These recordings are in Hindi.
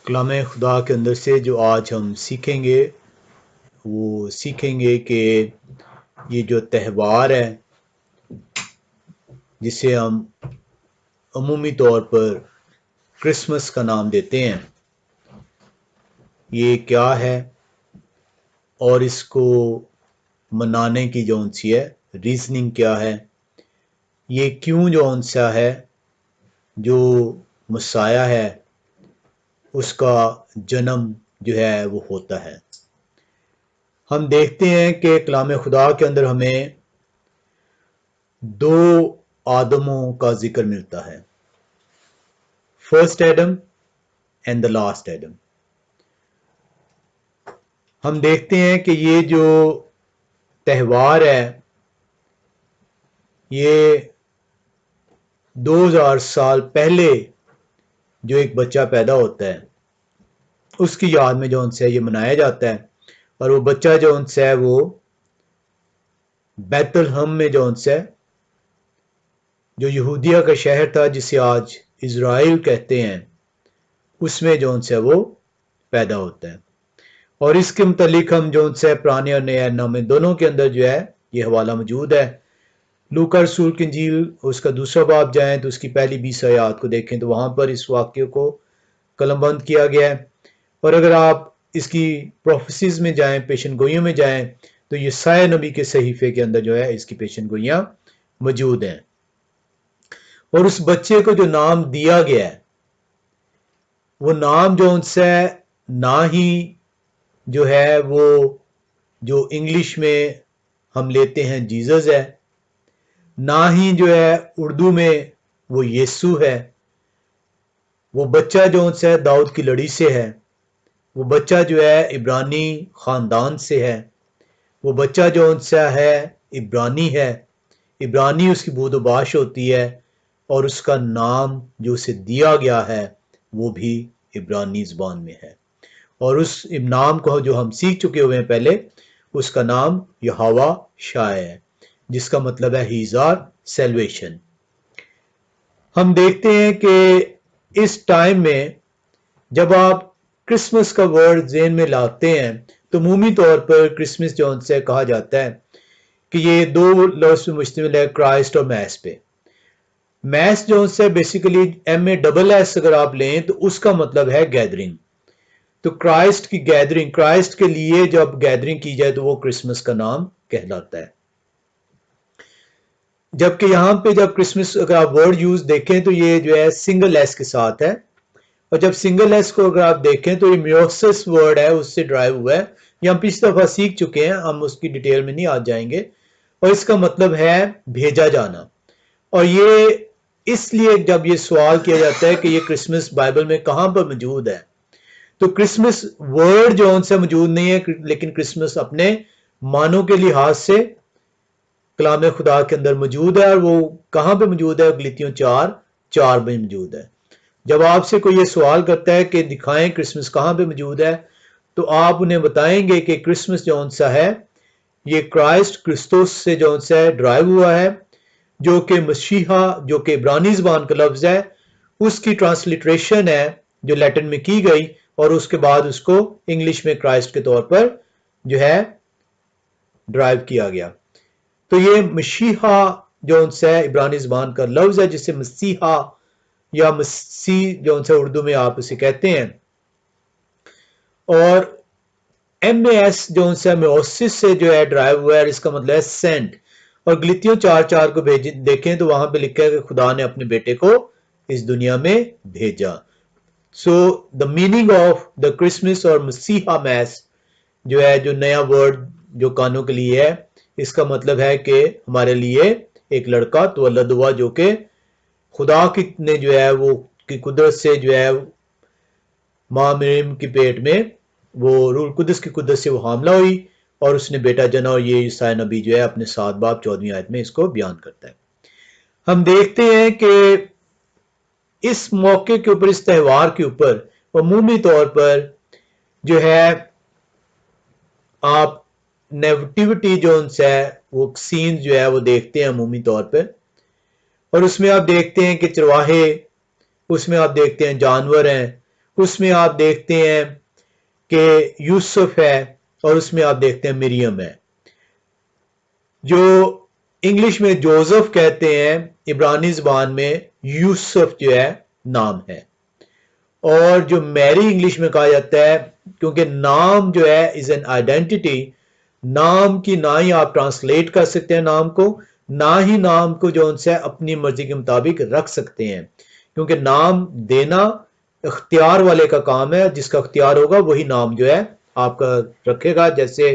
कलाम खुदा के अंदर से जो आज हम सीखेंगे वो सीखेंगे कि ये जो त्यौहार है जिसे हम अमूमी तौर पर क्रिसमस का नाम देते हैं, ये क्या है और इसको मनाने की जो सी है रीजनिंग क्या है, ये क्यों जो सा है जो मसाया है उसका जन्म जो है वो होता है। हम देखते हैं कि कलाम खुदा के अंदर हमें दो आदमों का जिक्र मिलता है, first Adam and the last Adam. हम देखते हैं कि ये जो त्यौहार है ये 2000 साल पहले जो एक बच्चा पैदा होता है उसकी याद में जो उनसे ये मनाया जाता है, और वो बच्चा जो उनसे है वो बैतलहम में जो उनसे जो यहूदिया का शहर था जिसे आज इज़राइल कहते हैं उसमें जो उनसे वो पैदा होता है। और इसके मुतालिक हम जो उनसे पुराने और नए नामे दोनों के अंदर जो है ये हवाला मौजूद है। लूका रसूल की इंजील उसका दूसरा बाब जाएं तो उसकी पहली 20 आयात को देखें तो वहां पर इस वाक्य को कलमबंद किया गया है। और अगर आप इसकी प्रोफेसीज में जाएं, पेशन गोइयों में जाएं, तो यसाया नबी के सहीफे के अंदर जो है इसकी पेशन गोइयां मौजूद हैं। और उस बच्चे को जो नाम दिया गया है वो नाम जो उनसे ना ही जो है वो जो इंग्लिश में हम लेते हैं जीसस है, ना ही जो है उर्दू में वो यीशु है। वो बच्चा जो उनसे दाऊद की लड़ी से है, वो बच्चा जो है इब्रानी ख़ानदान से है, वो बच्चा जो उनसे है इब्रानी है, इब्रानी उसकी बूदोबाश होती है, और उसका नाम जो उसे दिया गया है वो भी इब्रानी ज़बान में है। और उस नाम को जो हम सीख चुके हुए हैं पहले, उसका नाम यहोवा शाह है, जिसका मतलब है ही इज़ आवर सैल्वेशन। हम देखते हैं कि इस टाइम में जब आप क्रिसमस का वर्ड ज़हन में लाते हैं तो अमूमी तौर पर क्रिसमस जो उनसे कहा जाता है कि ये दो लफ्ज़ पे मुश्तमिल है, क्राइस्ट और मैस पे। मैस जो उनसे बेसिकली MASS अगर आप लें तो उसका मतलब है गैदरिंग। तो क्राइस्ट की गैदरिंग, क्राइस्ट के लिए जब गैदरिंग की जाए तो वो क्रिसमस का नाम कहलाता है। जबकि यहाँ पे जब क्रिसमस अगर आप वर्ड यूज देखें तो ये जो है सिंगल एस के साथ है, और जब सिंगल एस को अगर आप देखें तो ये म्योसिस वर्ड है उससे ड्राइव हुआ है। ये हम पिछली दफा सीख चुके हैं, हम उसकी डिटेल में नहीं आज जाएंगे। और इसका मतलब है भेजा जाना। और ये इसलिए जब ये सवाल किया जाता है कि ये क्रिसमस बाइबल में कहाँ पर मौजूद है, तो क्रिसमस वर्ड जो उनसे मौजूद नहीं है, लेकिन क्रिसमस अपने मानों के लिहाज से कलाम खुदा के अंदर मौजूद है। और वो कहाँ पे मौजूद है? गलीतियों 4:4 में मौजूद है। जब आपसे कोई ये सवाल करता है कि दिखाएं क्रिसमस कहाँ पे मौजूद है, तो आप उन्हें बताएंगे कि क्रिसमस जो सा है ये क्राइस्ट क्रिस्तोस से जो सा ड्राइव हुआ है, जो कि मसीहा, जो कि इब्रानी ज़बान का लफ्ज़ है, उसकी ट्रांसलिट्रेशन है जो लैटिन में की गई, और उसके बाद उसको इंग्लिश में क्राइस्ट के तौर पर जो है ड्राइव किया गया। तो ये मसीहा जो उनसे इब्रानी ज़बान का लफ्ज़ है जिसे मसीहा या मसीह जो उनसे उर्दू में आप उसे कहते हैं। और MAS जो उनसे म्योसिस से जो है ड्राइव हुआ है, इसका मतलब है सेंट। और गलीतियों 4:4 को देखें तो वहां पे लिखा है कि खुदा ने अपने बेटे को इस दुनिया में भेजा। So the meaning of the Christmas और मसीहा मैस जो है, जो नया वर्ड जो कानों के लिए है, इसका मतलब है कि हमारे लिए एक लड़का तवल्लद हुआ, जो कि खुदा की ने जो है वो की कुदरत से जो है माँ मरियम की पेट में वो रूल कुदस की कुदरत से वो हामला हुई और उसने बेटा जना। और ये ईसाई नबी जो है अपने 7 बाब 14वीं आयत में इसको बयान करता है। हम देखते हैं कि इस मौके के ऊपर, इस त्यौहार के ऊपर अमूमी तौर पर जो है आप नेगेटिविटी जो उनसे वो सीन जो है वो देखते हैं अमूमी तौर पर। और उसमें आप देखते हैं कि चरवाहे, उसमें आप देखते हैं जानवर हैं, उसमें आप देखते हैं कि यूसुफ है और उसमें आप देखते हैं मरियम है। जो इंग्लिश में जोसेफ कहते हैं, इब्रानी ज़बान में यूसुफ जो है नाम है। और जो मैरी इंग्लिश में कहा जाता है, क्योंकि नाम जो है इज एन आइडेंटिटी। नाम की ना ही आप ट्रांसलेट कर सकते हैं नाम को, ना ही नाम को जो उनसे अपनी मर्जी के मुताबिक रख सकते हैं, क्योंकि नाम देना इख्तियार वाले का काम है। जिसका इख्तियार होगा वही नाम जो है आपका रखेगा। जैसे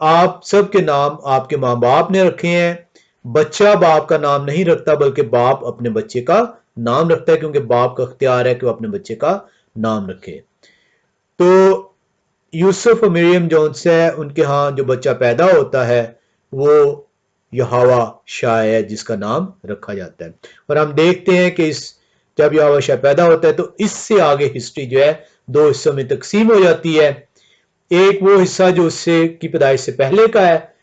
आप सबके नाम आपके माँ बाप ने रखे हैं। बच्चा बाप का नाम नहीं रखता, बल्कि बाप अपने बच्चे का नाम रखता है, क्योंकि बाप का इख्तियार है कि वो अपने बच्चे का नाम रखे। तो यूसुफ और मरियम जोन्स है, उनके यहाँ जो बच्चा पैदा होता है वो यहोवा शाह है, जिसका नाम रखा जाता है। और हम देखते हैं कि जब यहोवा शाह पैदा होता है तो इससे आगे हिस्ट्री जो है दो हिस्सों में तकसीम हो जाती है। एक वो हिस्सा जो उससे की पैदाइश से पहले का है,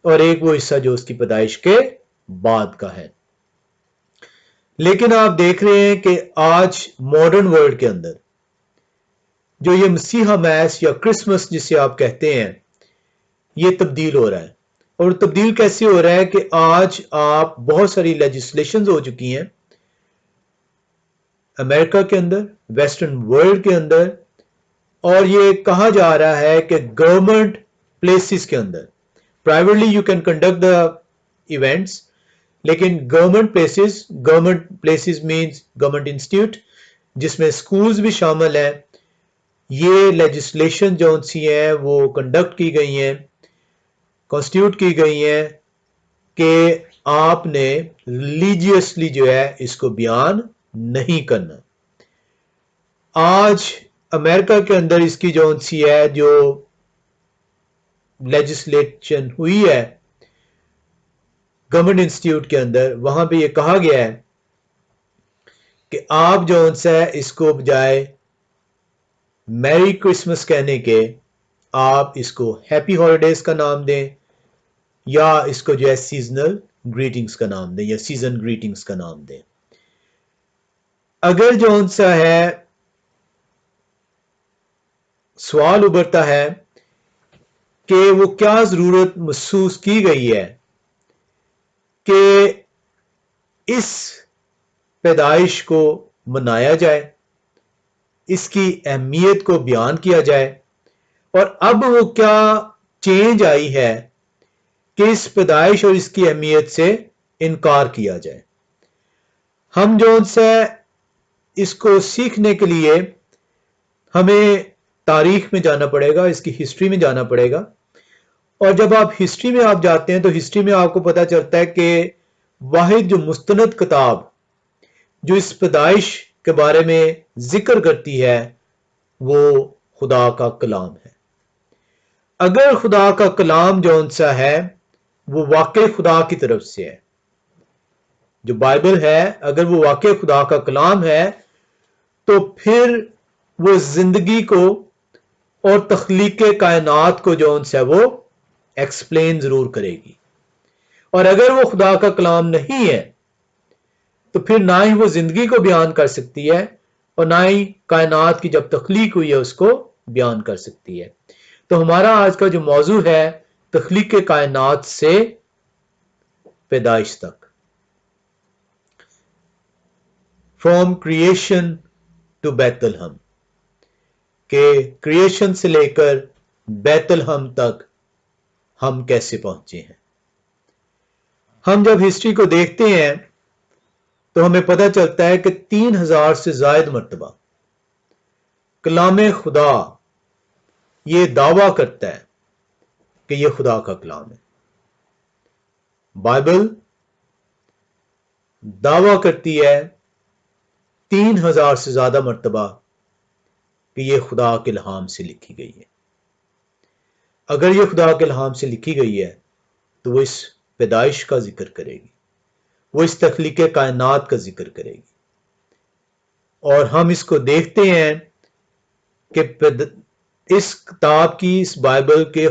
और एक वो हिस्सा जो उसकी पैदाइश के बाद का है। लेकिन आप देख रहे हैं कि आज मॉडर्न वर्ल्ड के अंदर जो ये मसीहा मैस या क्रिसमस जिसे आप कहते हैं, ये तब्दील हो रहा है। और तब्दील कैसे हो रहा है कि आज आप बहुत सारी लेजिस्लेशंस हो चुकी हैं अमेरिका के अंदर, वेस्टर्न वर्ल्ड के अंदर, और ये कहा जा रहा है कि गवर्नमेंट प्लेसेस के अंदर, privately you can conduct the events, लेकिन government places means government institute, जिसमें स्कूल्स भी शामिल हैं, ये लेजिस्लेशन जो सी है वो कंडक्ट की गई हैं, कॉन्स्टिट्यूट की गई हैं कि आपने रिलीजियसली जो है इसको बयान नहीं करना। आज अमेरिका के अंदर इसकी जो सी है जो लेजिस्लेशन हुई है गवर्नमेंट इंस्टीट्यूट के अंदर, वहां पे ये कहा गया है कि आप जो है इसको बजाय मैरी क्रिसमस कहने के आप इसको हैप्पी हॉलीडेज का नाम दें, या इसको जो है सीजनल ग्रीटिंग्स का नाम दें, या सीजन ग्रीटिंग्स का नाम दें। अगर जो सा है सवाल उभरता है कि वो क्या जरूरत महसूस की गई है कि इस पैदाइश को मनाया जाए, इसकी अहमियत को बयान किया जाए, और अब वो क्या चेंज आई है कि इस पैदाइश और इसकी अहमियत से इनकार किया जाए। हम जो उनसे इसको सीखने के लिए हमें तारीख में जाना पड़ेगा, इसकी हिस्ट्री में जाना पड़ेगा। और जब आप हिस्ट्री में आप जाते हैं तो हिस्ट्री में आपको पता चलता है कि वाहिद जो मुस्तनद किताब जो इस पैदाइश के बारे में जिक्र करती है वो खुदा का कलाम है। अगर खुदा का कलाम जो सा है वो वाकई खुदा की तरफ से है, जो बाइबल है अगर वो वाकई खुदा का कलाम है, तो फिर वो जिंदगी को और तख्लीक कायनात को जो है वो एक्सप्लेन जरूर करेगी। और अगर वो खुदा का कलाम नहीं है तो फिर ना ही वो जिंदगी को बयान कर सकती है, और ना ही कायनात की जब तख्लीक हुई है उसको बयान कर सकती है। तो हमारा आज का जो मौजू है तख्लीक कायनात से पैदाइश तक, फ्रॉम क्रिएशन टू बैतलहम, के क्रिएशन से लेकर बैतलहम तक हम कैसे पहुंचे हैं। हम जब हिस्ट्री को देखते हैं तो हमें पता चलता है कि 3000 से ज्यादा मरतबा कलाम खुदा ये दावा करता है कि यह खुदा का कलाम है। बाइबल दावा करती है 3000 से ज्यादा मरतबा कि यह खुदा के इल्हाम से लिखी गई है। अगर यह खुदा के इल्हाम से लिखी गई है तो वो इस पैदाइश का जिक्र करेगी, वो इस तख्लीक कायनात का जिक्र करेगी। और हम इसको देखते हैं कि इस किताब की, इस बाइबल के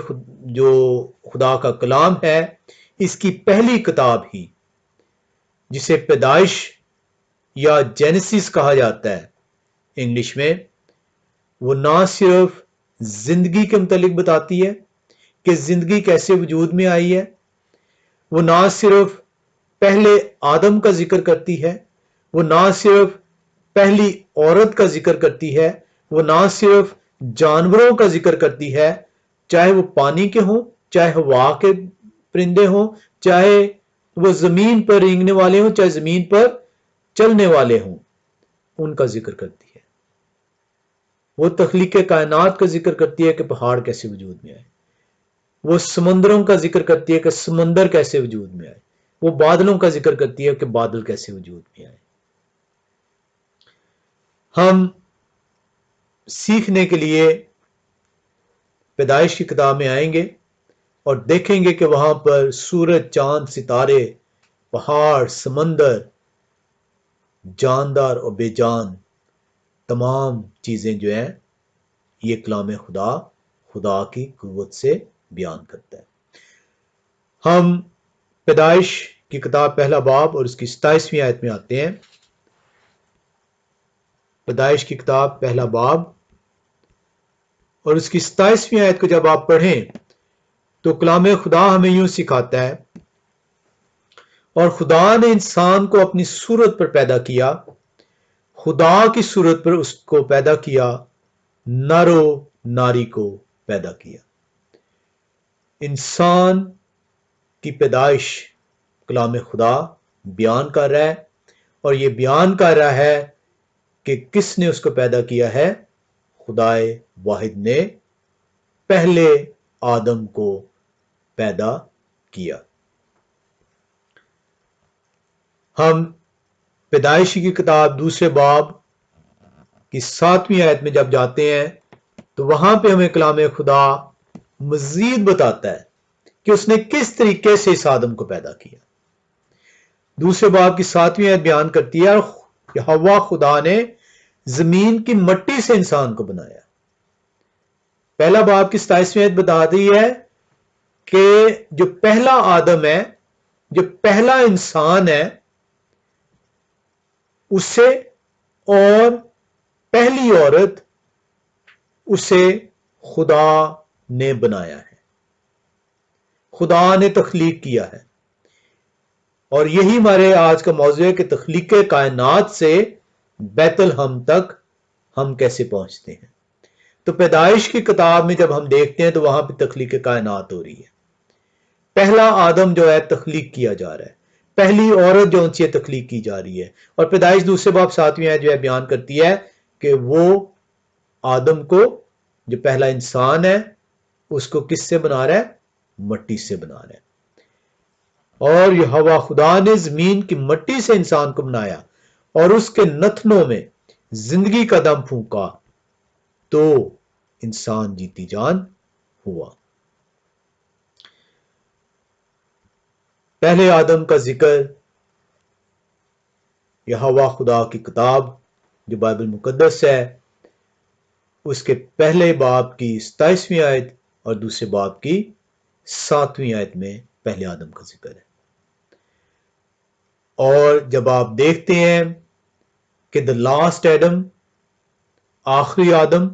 जो खुदा का कलाम है, इसकी पहली किताब ही जिसे पैदाइश या जेनेसिस कहा जाता है इंग्लिश में, वो ना सिर्फ जिंदगी के मुतालिक बताती है कि जिंदगी कैसे वजूद में आई है, वो ना सिर्फ पहले आदम का जिक्र करती है, वो ना सिर्फ पहली औरत का जिक्र करती है, वो ना सिर्फ जानवरों का जिक्र करती है, चाहे वो पानी के हों, चाहे हवा के परिंदे हों, चाहे वो जमीन पर रेंगने वाले हों, चाहे जमीन पर चलने वाले हों, उनका जिक्र करती है। वो तख्लीक कायनात का जिक्र करती है कि पहाड़ कैसे वजूद में आए, वो समंदरों का जिक्र करती है कि समंदर कैसे वजूद में आए, वो बादलों का जिक्र करती है कि बादल कैसे वजूद में आए। हम सीखने के लिए पैदाइश की किताब में आएंगे और देखेंगे कि वहां पर सूरज, चांद, सितारे, पहाड़, समंदर, जानदार और बेजान तमाम चीजें जो हैं ये कलाम खुदा, खुदा की कुव्वत से बयान करता है। हम पैदाइश की किताब पहला बाब और उसकी 27वीं आयत में आते हैं। पैदाइश की किताब पहला बाब और उसकी 27वीं आयत को जब आप पढ़ें तो कलाम खुदा हमें यूं सिखाता है, और खुदा ने इंसान को अपनी सूरत पर पैदा किया, खुदा की सूरत पर उसको पैदा किया, नरो नारी को पैदा किया। इंसान की पैदाइश कलाम खुदा बयान कर रहा है, और ये बयान कर रहा है कि किसने उसको पैदा किया है। खुदाए वाहिद ने पहले आदम को पैदा किया। हम पैदाइशी की किताब दूसरे बाब की 7वीं आयत में जब जाते हैं तो वहां पे हमें कलाम खुदा मजीद बताता है कि उसने किस तरीके से इस आदम को पैदा किया। दूसरे बाब की 7वीं आयत बयान करती है, हवा खुदा ने जमीन की मट्टी से इंसान को बनाया। पहला बाब की 27वीं आयत बता दी है कि जो पहला आदम है, जो पहला इंसान है, उसे और पहली औरत उसे खुदा ने बनाया है, खुदा ने तख्लीक किया है। और यही हमारे आज का मौजू है कि तख्लीक कायनात से बैतुल हम तक हम कैसे पहुंचते हैं। तो पैदाइश की किताब में जब हम देखते हैं तो वहां पे तख्लीक कायनात हो रही है। पहला आदम जो है तख्लीक किया जा रहा है, पहली औरत जो उनसे तख्लीक की जा रही है। और पैदाइश दूसरे बाब 7वीं आयत जो है बयान करती है कि वो आदम को, जो पहला इंसान है, उसको किससे बना रहा है? मट्टी से बना रहा है। और यहोवा खुदा ने जमीन की मट्टी से इंसान को बनाया और उसके नथनों में जिंदगी का दम फूंका तो इंसान जीती जान हुआ। पहले आदम का जिक्र यहोवा खुदा की किताब जो बाइबल मुकद्दस है उसके पहले बाब की 27वीं आयत और दूसरे बाब की 7वीं आयत में पहले आदम का जिक्र है। और जब आप देखते हैं कि द लास्ट एडम, आखिरी आदम,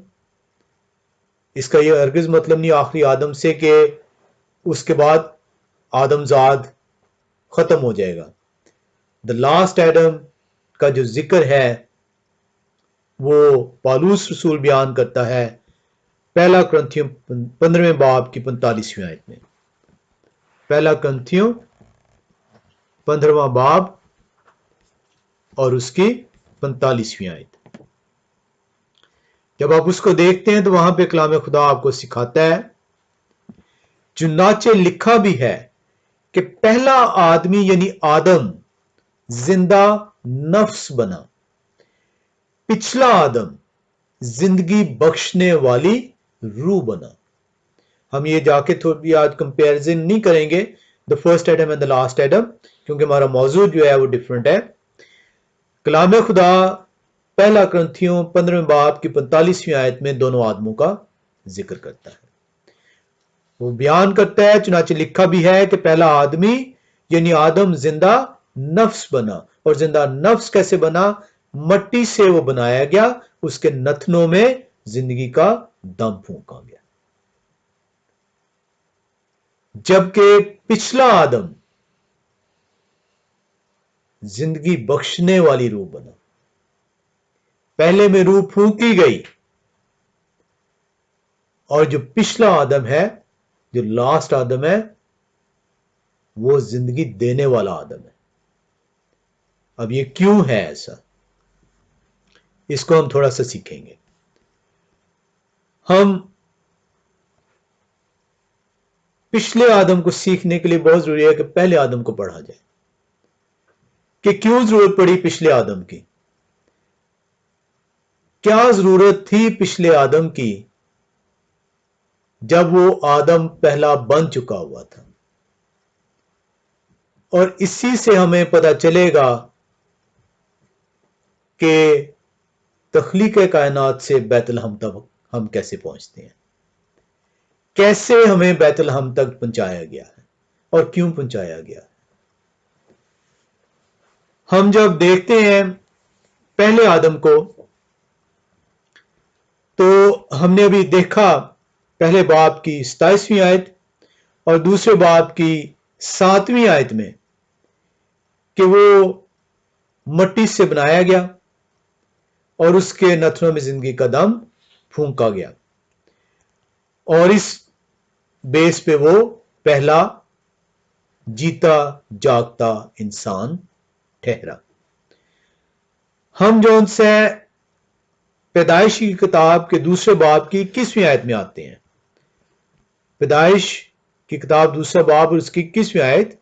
इसका यह हरगिज मतलब नहीं आखिरी आदम से कि उसके बाद आदमजाद खत्म हो जाएगा। द लास्ट एडम का जो जिक्र है वो पौलुस रसूल बयान करता है पहला कुरिन्थियों 15वें बाब की 45वीं आयत में। पहला कुरिन्थियों 15वां बाब और उसकी 45वीं आयत। जब आप उसको देखते हैं तो वहां पे कलाम खुदा आपको सिखाता है, चुनाचे लिखा भी है कि पहला आदमी यानी आदम जिंदा नफ्स बना, पिछला आदम जिंदगी बख्शने वाली रूह बना। हम ये जाके थोड़ी आज कंपैरिजन नहीं करेंगे the first Adam and the last Adam, क्योंकि हमारा मौजू जो है वो डिफरेंट है। कलाम खुदा पहला कुरिन्थियों 15वें बाब की 45वीं आयत में दोनों आदमों का जिक्र करता है। वो बयान करता है, चुनाचे लिखा भी है कि पहला आदमी यानी आदम जिंदा नफ्स बना। और जिंदा नफ्स कैसे बना? मट्टी से वो बनाया गया, उसके नथनों में जिंदगी का दम फूंका गया। जबकि पिछला आदम जिंदगी बख्शने वाली रूह बना। पहले में रूह फूंकी गई और जो पिछला आदम है, जो लास्ट आदम है, वो जिंदगी देने वाला आदम है। अब ये क्यों है ऐसा, इसको हम थोड़ा सा सीखेंगे। हम पिछले आदम को सीखने के लिए बहुत जरूरी है कि पहले आदम को पढ़ा जाए कि क्यों जरूरत पड़ी पिछले आदम की, क्या जरूरत थी पिछले आदम की जब वो आदम पहला बन चुका हुआ था। और इसी से हमें पता चलेगा कि तख्लीक कायनात से बैतलहम तक हम कैसे पहुंचते हैं, कैसे हमें बैतलहम तक पहुंचाया गया है और क्यों पहुंचाया गया है। हम जब देखते हैं पहले आदम को, तो हमने अभी देखा पहले बाब की 27वीं आयत और दूसरे बाब की 7वीं आयत में कि वो मट्टी से बनाया गया और उसके नथनों में जिंदगी का दम फूंका गया और इस बेस पे वो पहला जीता जागता इंसान ठहरा। हम जो उनसे पैदाइश की किताब के दूसरे बाब की 21वीं आयत में आते हैं। पैदाइश की किताब दूसरा बाब और उसकी 21वीं आयत,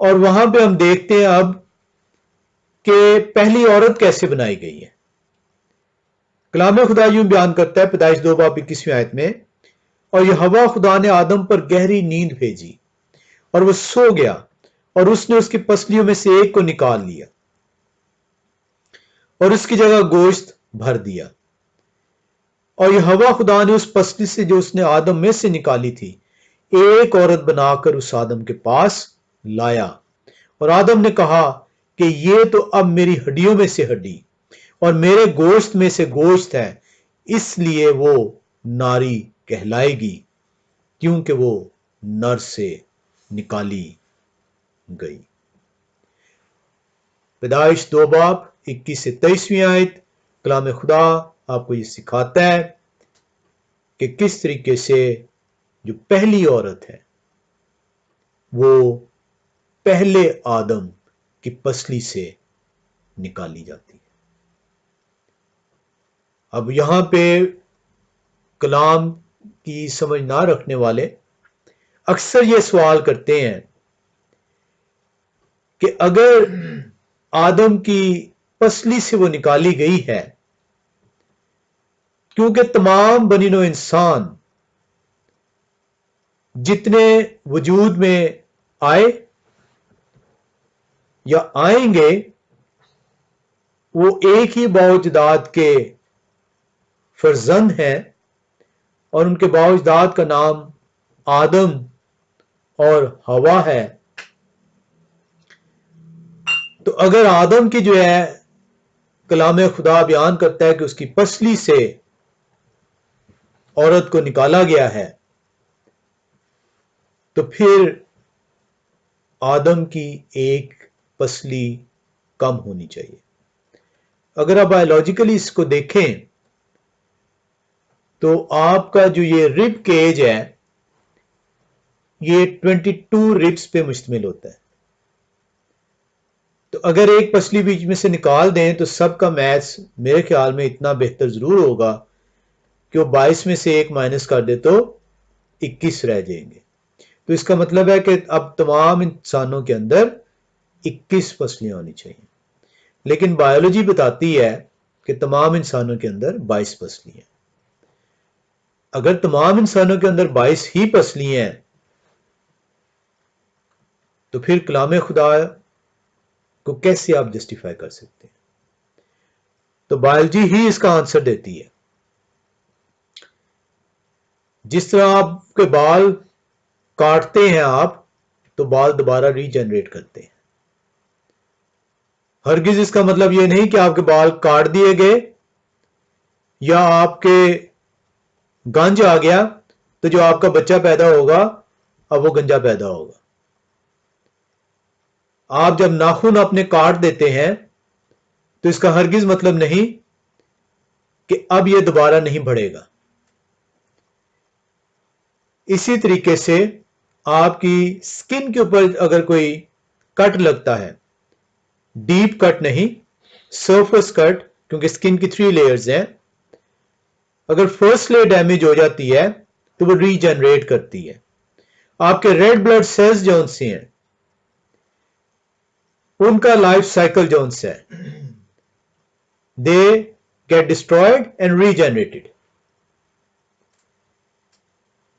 और वहां पे हम देखते हैं अब कि पहली औरत कैसे बनाई गई है। कलाम खुदा यूं बयान करता है पैदाइश 2 बाब 21वीं आयत में, और यहोवा खुदा ने आदम पर गहरी नींद भेजी और वो सो गया और उसने उसकी पसलियों में से एक को निकाल लिया और उसकी जगह गोश्त भर दिया। और यहोवा खुदा ने उस पसली से जो उसने आदम में से निकाली थी एक औरत बनाकर उस आदम के पास लाया। और आदम ने कहा कि ये तो अब मेरी हड्डियों में से हड्डी और मेरे गोश्त में से गोश्त है, इसलिए वो नारी कहलाएगी क्योंकि वो नर से निकाली गई। पैदाइश 2 बाब 21 से 23वीं आयत कलाम खुदा आपको ये सिखाता है कि किस तरीके से जो पहली औरत है वो पहले आदम की पसली से निकाली जाती है। अब यहां पे कलाम की समझ ना रखने वाले अक्सर ये सवाल करते हैं कि अगर आदम की पसली से वो निकाली गई है, क्योंकि तमाम बनी नौ इंसान जितने वजूद में आए या आएंगे वो एक ही बाउजदाद के फर्जंद हैं और उनके बाउजदाद का नाम आदम और हवा है। तो अगर आदम की जो है कलाम खुदा बयान करता है कि उसकी पसली से औरत को निकाला गया है, तो फिर आदम की एक पसली कम होनी चाहिए। अगर आप बायोलॉजिकली इसको देखें तो आपका जो ये रिब केज है ये 22 रिब्स पे मुश्तमिल होता है। तो अगर एक पसली बीच में से निकाल दें तो सबका मैथ्स मेरे ख्याल में इतना बेहतर जरूर होगा कि वो 22 में से एक माइनस कर दे तो 21 रह जाएंगे। तो इसका मतलब है कि अब तमाम इंसानों के अंदर 21 पसलियां होनी चाहिए, लेकिन बायोलॉजी बताती है कि तमाम इंसानों के अंदर 22 पसली हैं। अगर तमाम इंसानों के अंदर 22 ही पसली हैं तो फिर कलाम खुदा को कैसे आप जस्टिफाई कर सकते हैं? तो बायोलॉजी ही इसका आंसर देती है। जिस तरह आपके बाल काटते हैं आप तो बाल दोबारा रीजनरेट करते हैं। हरगिज इसका मतलब यह नहीं कि आपके बाल काट दिए गए या आपके गंज आ गया तो जो आपका बच्चा पैदा होगा अब वो गंजा पैदा होगा। आप जब नाखून अपने काट देते हैं तो इसका हरगिज मतलब नहीं कि अब ये दोबारा नहीं बढ़ेगा। इसी तरीके से आपकी स्किन के ऊपर अगर कोई कट लगता है, डीप कट नहीं, सरफेस कट, क्योंकि स्किन की 3 लेयर्स हैं, अगर फर्स्ट लेयर डैमेज हो जाती है तो वो रीजनरेट करती है। आपके रेड ब्लड सेल्स जो से हैं उनका लाइफ साइकिल जो है, they get destroyed and regenerated.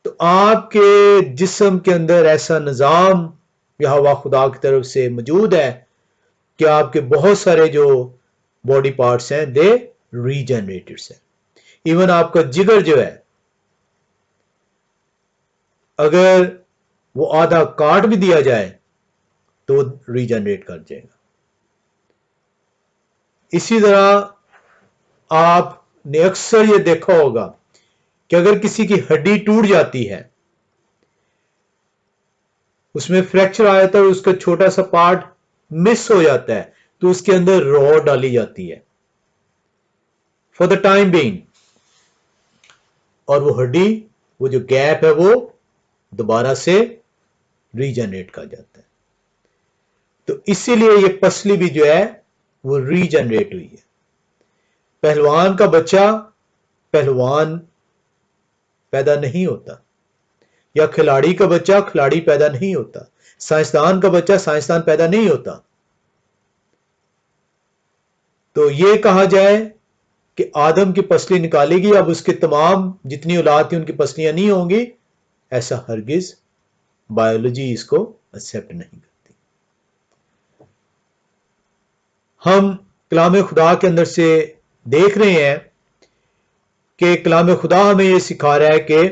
तो आपके जिस्म के अंदर ऐसा निज़ाम या हवा खुदा की तरफ से मौजूद है कि आपके बहुत सारे जो बॉडी पार्ट्स हैं दे रीजनरेटेड है। इवन आपका जिगर जो है अगर वो आधा काट भी दिया जाए तो रीजनरेट कर जाएगा। इसी तरह आपने अक्सर ये देखा होगा कि अगर किसी की हड्डी टूट जाती है, उसमें फ्रैक्चर आया था, उसका छोटा सा पार्ट मिस हो जाता है तो उसके अंदर रॉड डाली जाती है फॉर द टाइम बीइंग, और वो हड्डी, वो जो गैप है वो दोबारा से रीजनरेट कर जाता है। तो इसीलिए ये पसली भी जो है वो रीजनरेट हुई है। पहलवान का बच्चा पहलवान पैदा नहीं होता, या खिलाड़ी का बच्चा खिलाड़ी पैदा नहीं होता, साइंसदान का बच्चा साइंसदान पैदा नहीं होता। तो ये कहा जाए कि आदम की पसली निकालेगी, अब उसके तमाम जितनी औलाद थी उनकी पसलियां नहीं होंगी, ऐसा हरगिज बायोलॉजी इसको एक्सेप्ट नहीं करती। हम कलाम खुदा के अंदर से देख रहे हैं कि कलाम खुदा हमें यह सिखा रहा है कि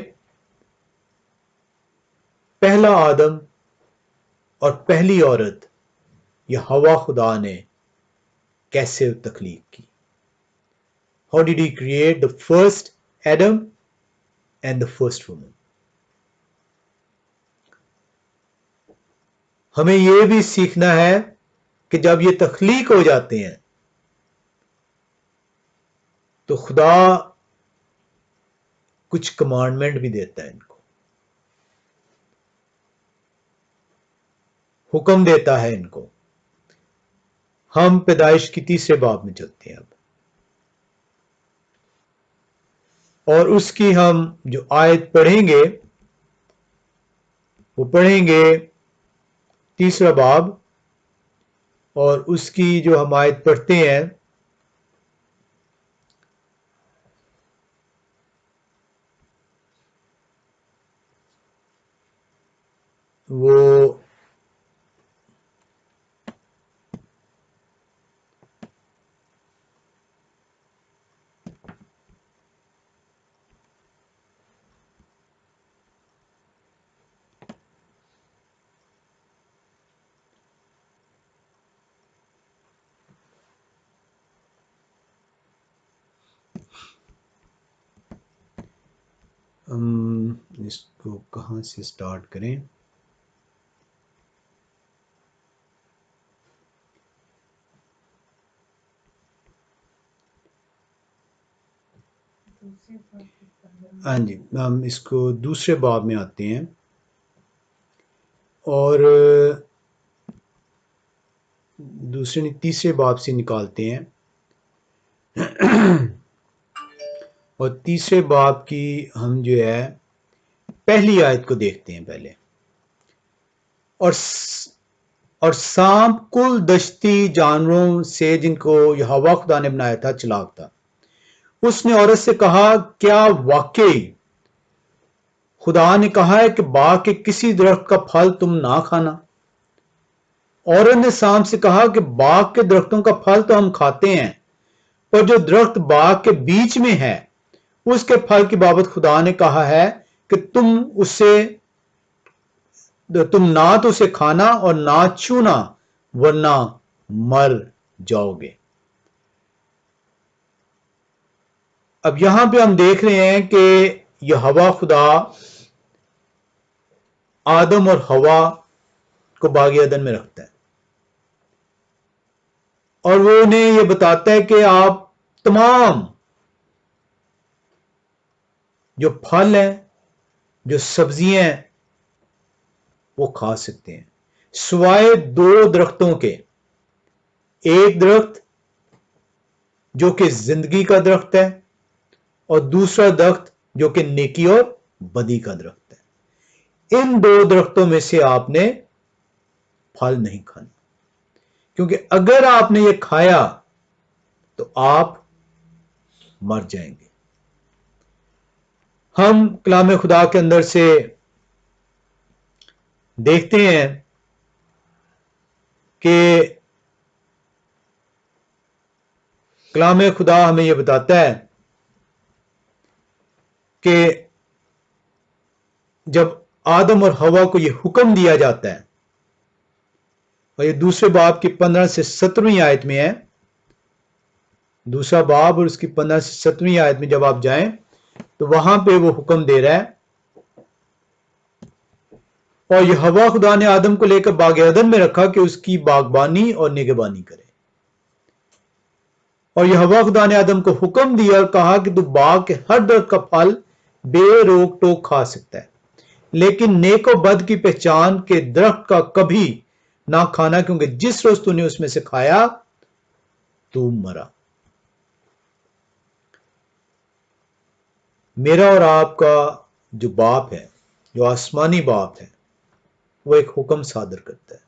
पहला आदम और पहली औरत यह हवा खुदा ने कैसे तख्लीक की। How did he create the first Adam and the first woman. हमें यह भी सीखना है कि जब ये तख्लीक हो जाते हैं तो खुदा कुछ कमांडमेंट भी देता है, इनको हुक्म देता है इनको। हम पैदाइश की 3 बाब में चलते हैं अब, और उसकी हम जो आयत पढ़ेंगे वो पढ़ेंगे 3 बाब, और उसकी जो हम आयत पढ़ते हैं वो इसको कहाँ से स्टार्ट करें। हाँ जी, हम इसको 2 बाब में आते हैं और दूसरे नहीं 3 बाब से निकालते हैं और 3 बाब की हम जो है पहली आयत को देखते हैं पहले। और सांप कुल दश्ती जानवरों से जिनको यहोवा खुदा ने बनाया था चालाक था। उसने औरत से कहा, क्या वाकई खुदा ने कहा है कि बाग के किसी दरख्त का फल तुम ना खाना। औरत ने सांप से कहा कि बाग के दरख्तों का फल तो हम खाते हैं, पर जो दरख्त बाग के बीच में है उसके फल की बाबत खुदा ने कहा है कि तुम ना तो उसे खाना और ना छूना, वरना मर जाओगे। अब यहां पे हम देख रहे हैं कि यहोवा खुदा आदम और हवा को बाग अदन में रखता है और वो उन्हें ये बताता है कि आप तमाम जो फल हैं, जो सब्जियां हैं, वो खा सकते हैं सिवाय 2 दरख्तों के। एक दरख्त जो कि जिंदगी का दरख्त है और दूसरा दरख्त जो कि नेकी और बदी का दरख्त है। इन 2 दरख्तों में से आपने फल नहीं खाना, क्योंकि अगर आपने ये खाया तो आप मर जाएंगे। हम कलाम खुदा के अंदर से देखते हैं कि कलाम खुदा हमें यह बताता है कि जब आदम और हवा को यह हुक्म दिया जाता है, और ये दूसरे बाब की 15 से 17वीं आयत में है, दूसरा बाब और उसकी 15 से 17वीं आयत में जब आप जाएं तो वहां पे वो हुक्म दे रहा है, और यहोवा खुदा ने आदम को लेकर बाग अदन में रखा कि उसकी बागबानी और निगहबानी करे। और यहोवा खुदा ने आदम को हुक्म दिया और कहा कि तू बाग के हर दरख्त का फल बेरोक टोक खा सकता है, लेकिन नेक और बद की पहचान के दरख्त का कभी ना खाना, क्योंकि जिस रोज तूने उसमें से खाया तू मरा। मेरा और आपका जो बाप है, जो आसमानी बाप है, वो एक हुक्म सादर करता है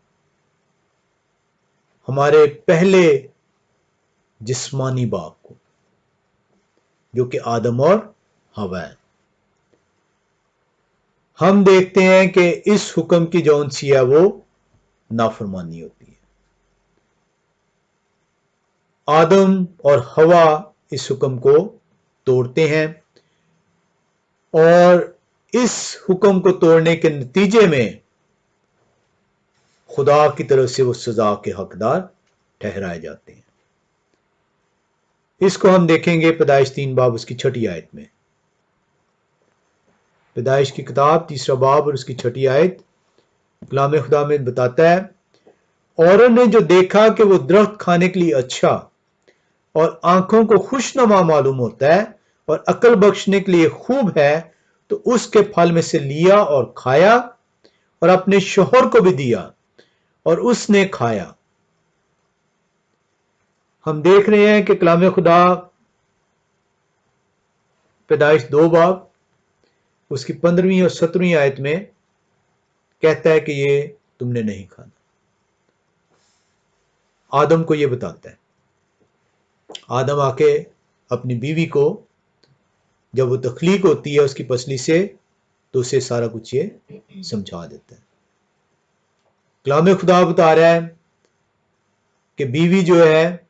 हमारे पहले जिस्मानी बाप को, जो कि आदम और हवा है। हम देखते हैं कि इस हुक्म की जौन सी है वो नाफरमानी होती है। आदम और हवा इस हुक्म को तोड़ते हैं और इस हुक्म को तोड़ने के नतीजे में खुदा की तरफ से वो सजा के हकदार ठहराए जाते हैं। इसको हम देखेंगे पैदाइश 3 बाब उसकी 6ठी आयत में। पैदाइश की किताब 3 बाब और उसकी 6ठी आयत कलाम खुदा में बताता है, औरत ने जो देखा कि वो दरख्त खाने के लिए अच्छा और आंखों को खुशनुमा मालूम होता है और अकल बख्शने के लिए खूब है, तो उसके फल में से लिया और खाया और अपने शोहर को भी दिया और उसने खाया। हम देख रहे हैं कि कलाम खुदा पैदाइश 2 बाब उसकी 15वीं और 17वीं आयत में कहता है कि ये तुमने नहीं खाना। आदम को ये बताता है। आदम आके अपनी बीवी को जब वो तख्लीक होती है उसकी पसली से, तो उसे सारा कुछ ये समझा देता है। कलाम खुदा बता रहा है कि बीवी जो है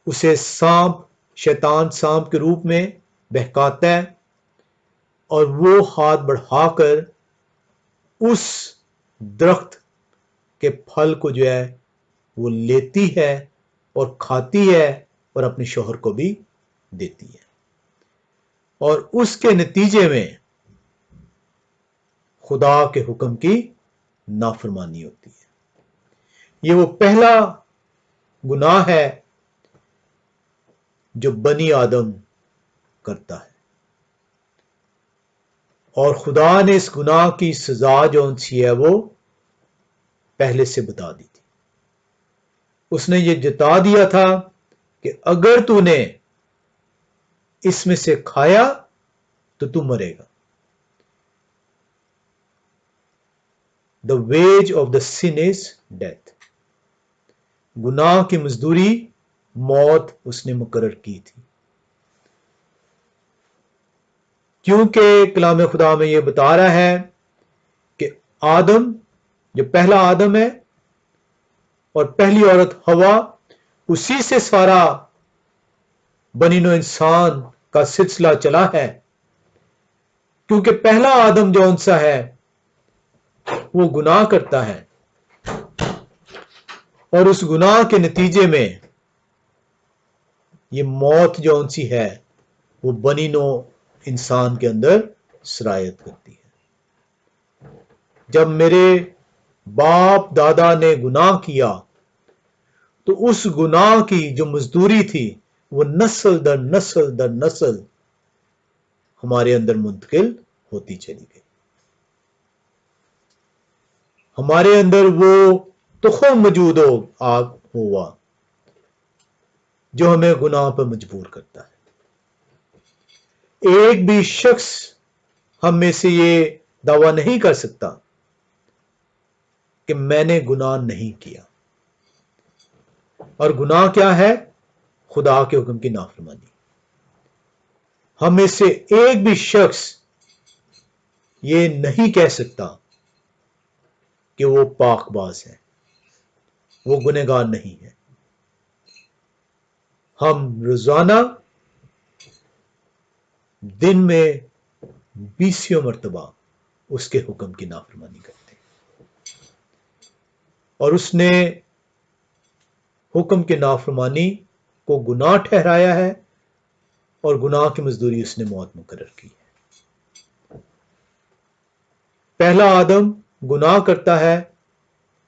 उसे सांप, शैतान सांप के रूप में बहकाता है और वो हाथ बढ़ाकर उस दरख्त के फल को जो है वो लेती है और खाती है और अपने शौहर को भी देती है, और उसके नतीजे में खुदा के हुक्म की नाफरमानी होती है। ये वो पहला गुनाह है जो बनी आदम करता है, और खुदा ने इस गुनाह की सजा जो सी है वो पहले से बता दी थी। उसने ये जता दिया था कि अगर तूने इसमें से खाया तो तू मरेगा। The wage of the sin is death. गुनाह की मजदूरी मौत उसने मुकर्रर की थी, क्योंकि कलाम खुदा में यह बता रहा है कि आदम, जो पहला आदम है और पहली औरत हवा, उसी से सारा बनीनो इंसान का सिलसिला चला है, क्योंकि पहला आदम जौन सा है वो गुनाह करता है और उस गुनाह के नतीजे में ये मौत जौन सी है वो बनी नो इंसान के अंदर सरायत करती है। जब मेरे बाप दादा ने गुनाह किया तो उस गुनाह की जो मजदूरी थी वो नस्ल दर नस्ल दर नस्ल हमारे अंदर मुंतकिल होती चली गई। हमारे अंदर वो तुखम मौजूद हुआ जो हमें गुनाह पर मजबूर करता है। एक भी शख्स हम में से ये दावा नहीं कर सकता कि मैंने गुनाह नहीं किया। और गुनाह क्या है? खुदा के हुक्म की नाफरमानी। हम में से एक भी शख्स ये नहीं कह सकता कि वो पाकबाज है, वो गुनहगार नहीं है। हम रोजाना दिन में 20 मरतबा उसके हुक्म की नाफरमानी करते हैं और उसने हुक्म की नाफरमानी को गुनाह ठहराया है और गुनाह की मजदूरी उसने मौत मुकर्रर की है। पहला आदम गुनाह करता है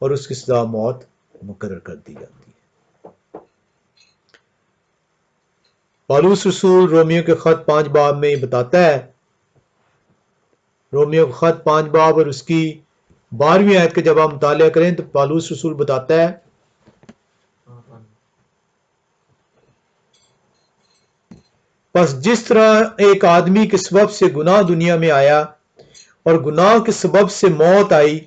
और उसकी सजा मौत मुकर्रर कर दी जाती है। पौलुस रसूल रोमियो के खत 5 बाब में ये बताता है, रोमियो के खत 5 बाब और उसकी 12वीं आयत के जब आप मुतालिया करें तो पौलुस रसूल बताता है, बस जिस तरह एक आदमी के सबब से गुनाह दुनिया में आया और गुनाह के सबब से मौत आई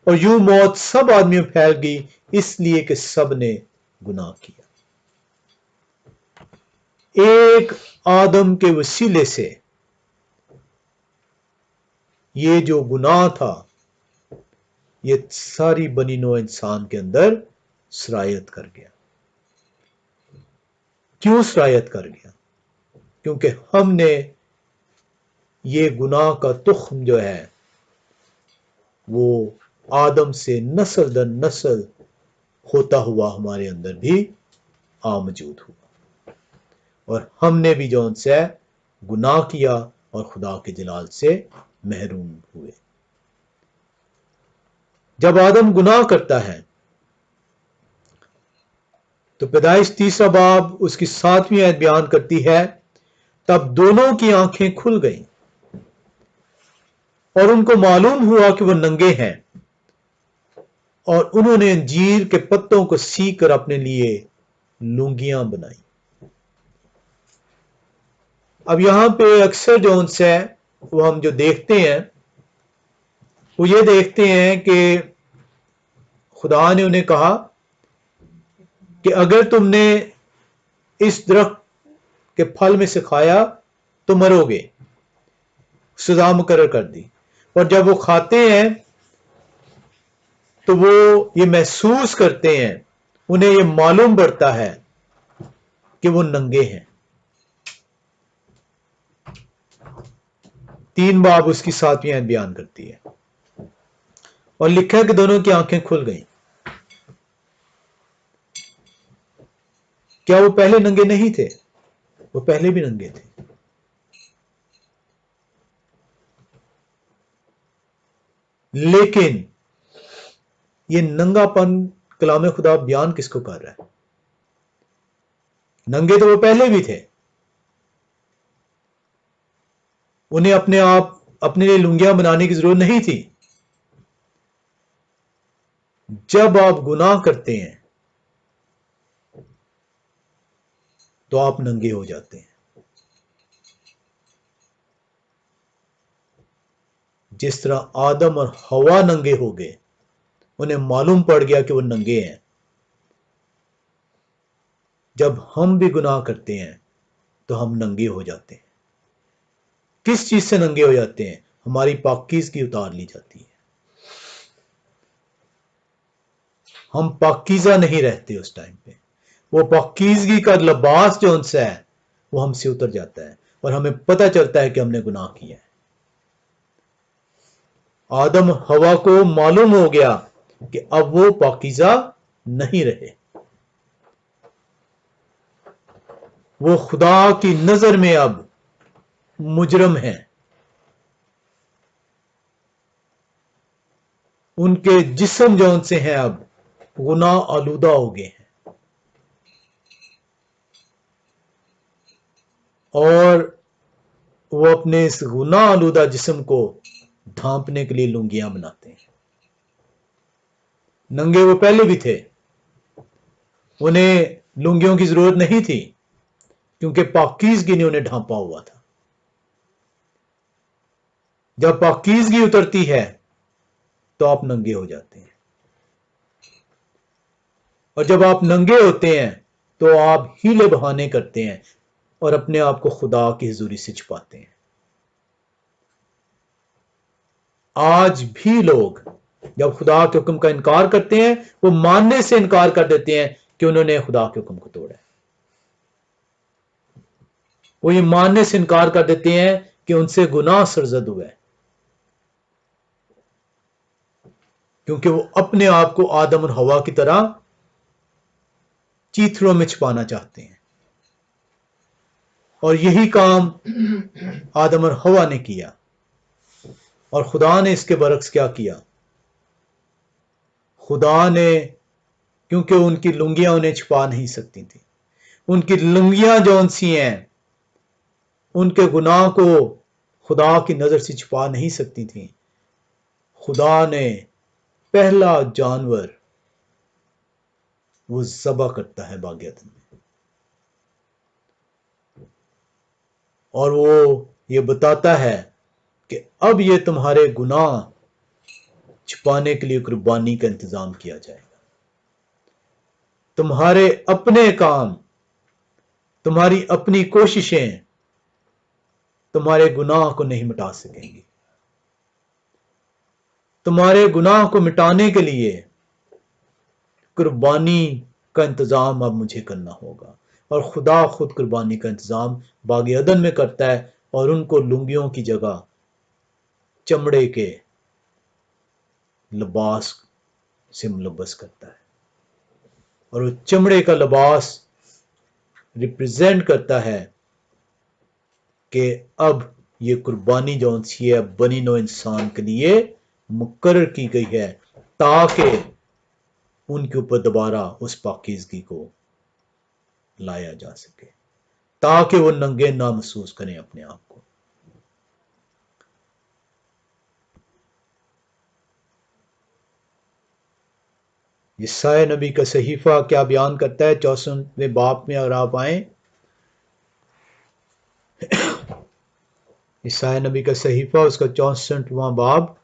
और यूं मौत सब आदमियों में फैल गई इसलिए कि सब ने गुनाह किया। एक आदम के वसीले से ये जो गुनाह था ये सारी बनी नौ इंसान के अंदर सरायत कर गया। क्यों सरायत कर गया? क्योंकि हमने ये गुनाह का तुख्म जो है वो आदम से नस्ल दर नस्ल होता हुआ हमारे अंदर भी मौजूद हुआ और हमने भी जौन से गुनाह किया और खुदा के जलाल से महरूम हुए। जब आदम गुनाह करता है तो पैदाइश 3 बाब उसकी 7वीं आयत बयान करती है, तब दोनों की आंखें खुल गईं और उनको मालूम हुआ कि वो नंगे हैं और उन्होंने अंजीर के पत्तों को सीख कर अपने लिए लुंगियां बनाई। अब यहां पे अक्सर जो उनसे वो हम जो देखते हैं वो ये देखते हैं कि खुदा ने उन्हें कहा कि अगर तुमने इस दरख्त के फल में से खाया तो मरोगे, सजा मुकर्रर कर दी। और जब वो खाते हैं तो वो ये महसूस करते हैं, उन्हें ये मालूम पड़ता है कि वो नंगे हैं। 3 बाब उसकी 7वीं आयत बयान करती है और लिखा है कि दोनों की आंखें खुल गईं। क्या वो पहले नंगे नहीं थे? वो पहले भी नंगे थे, लेकिन ये नंगापन कलाम खुदा बयान किसको कर रहा है? नंगे तो वो पहले भी थे, उन्हें अपने आप अपने लिए लुंगियां बनाने की जरूरत नहीं थी। जब आप गुनाह करते हैं तो आप नंगे हो जाते हैं। जिस तरह आदम और हवा नंगे हो गए, उन्हें मालूम पड़ गया कि वो नंगे हैं। जब हम भी गुनाह करते हैं तो हम नंगे हो जाते हैं। किस चीज से नंगे हो जाते हैं? हमारी पाकीज़गी उतार ली जाती है। हम पाकीज़ा नहीं रहते उस टाइम पे। वो पाकीज़गी का लिबास जो उनसे है वो हमसे उतर जाता है और हमें पता चलता है कि हमने गुनाह किया है। आदम हवा को मालूम हो गया कि अब वो पाकीज़ा नहीं रहे। वो खुदा की नजर में अब मुजरम हैं। उनके जिस्म जो उनसे हैं अब गुनाह आलूदा हो गए हैं और वो अपने इस गुनाह आलूदा जिस्म को ढांपने के लिए लुंगियां बनाते हैं। नंगे वो पहले भी थे, उन्हें लुंगियों की जरूरत नहीं थी क्योंकि पाकीज़गी ने उन्हें ढांपा हुआ था। जब पाकीज़गी उतरती है तो आप नंगे हो जाते हैं, और जब आप नंगे होते हैं तो आप हीले बहाने करते हैं और अपने आप को खुदा की हुजूरी से छुपाते हैं। आज भी लोग जब खुदा के हुक्म का इनकार करते हैं, वो मानने से इनकार कर देते हैं कि उन्होंने खुदा के हुक्म को तोड़ा है। वो ये मानने से इनकार कर देते हैं कि उनसे गुनाह सरजद हुआ है, क्योंकि वो अपने आप को आदम और हवा की तरह चीथड़ों में छुपाना चाहते हैं। और यही काम आदम और हवा ने किया, और खुदा ने इसके बरक्स क्या किया? खुदा ने, क्योंकि उनकी लुंगियां उन्हें छुपा नहीं सकती थी, उनकी लुंगियां जौन सी हैं उनके गुनाह को खुदा की नजर से छुपा नहीं सकती थी, खुदा ने पहला जानवर वो ज़बह करता है बाग अदन में, और वो ये बताता है कि अब ये तुम्हारे गुनाह छुपाने के लिए कुर्बानी का इंतजाम किया जाएगा। तुम्हारे अपने काम, तुम्हारी अपनी कोशिशें तुम्हारे गुनाह को नहीं मिटा सकेंगी। तुम्हारे गुनाह को मिटाने के लिए कुर्बानी का इंतजाम अब मुझे करना होगा, और खुदा खुद कुर्बानी का इंतजाम बाग अदन में करता है, और उनको लुंगियों की जगह चमड़े के लिबास से मुलब्बस करता है, और वो चमड़े का लिबास रिप्रेजेंट करता है कि अब ये कुर्बानी जो सी है बनी नो इंसान के लिए मुकर्रर की गई है, ताकि उनके ऊपर दोबारा उस पाकीज़गी को लाया जा सके, ताकि वो नंगे ना महसूस करें अपने आप को। यशायाह नबी का सहीफा क्या बयान करता है? 64वें बाब में अगर आप आए, यशायाह नबी का सहीफा उसका 64वां बाब,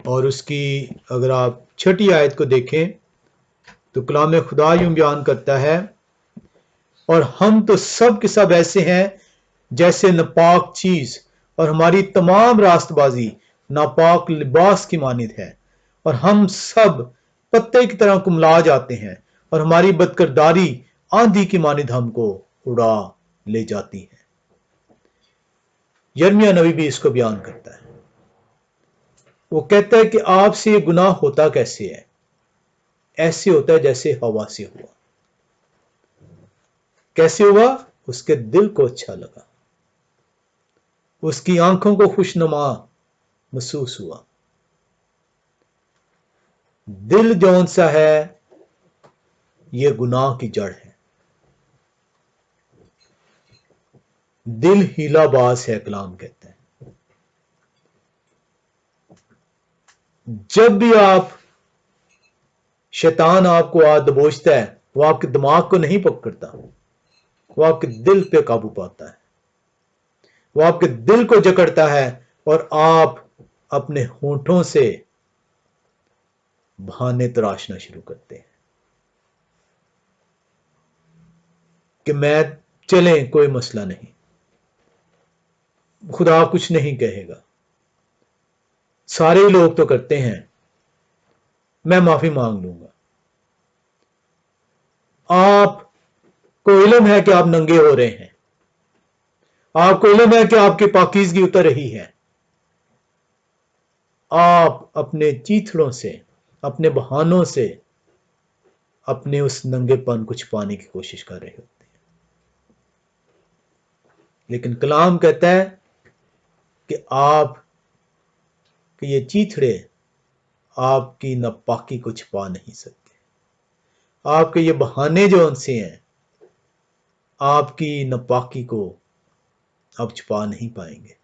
और उसकी अगर आप 6ठी आयत को देखें तो कलाम खुदा यूं बयान करता है, और हम तो सब के सब ऐसे हैं जैसे नापाक चीज, और हमारी तमाम रास्तबाजी नापाक लिबास की मानिद है, और हम सब पत्ते की तरह कुमला जाते हैं, और हमारी बदकिरदारी आंधी की मानिद हमको उड़ा ले जाती है। यिर्मयाह नबी भी इसको बयान करता है। वो कहता है कि आपसे ये गुनाह होता कैसे है? ऐसे होता है जैसे हवा से हुआ। कैसे हुआ? उसके दिल को अच्छा लगा, उसकी आंखों को खुशनुमा महसूस हुआ। दिल जौन सा है ये गुनाह की जड़ है। दिल हीलाबाज है, कलाम कहता है। जब भी आप शैतान आपको दबोचता है, वो आपके दिमाग को नहीं पकड़ता, वो आपके दिल पे काबू पाता है, वो आपके दिल को जकड़ता है, और आप अपने होंठों से बहाने तराशना शुरू करते हैं कि मैं चले, कोई मसला नहीं, खुदा कुछ नहीं कहेगा, सारे लोग तो करते हैं, मैं माफी मांग लूंगा। आपको इल्म है कि आप नंगे हो रहे हैं, आपको इल्म है कि आपकी पाकीज़गी उतर रही है, आप अपने चीथड़ों से, अपने बहानों से अपने उस नंगेपन को छिपाने की कोशिश कर रहे होते हैं। लेकिन कलाम कहता है कि आप कि ये चीथड़े आपकी नापाकी को छिपा नहीं सकते। आपके ये बहाने जो उनसे हैं आपकी नापाकी को आप छिपा नहीं पाएंगे।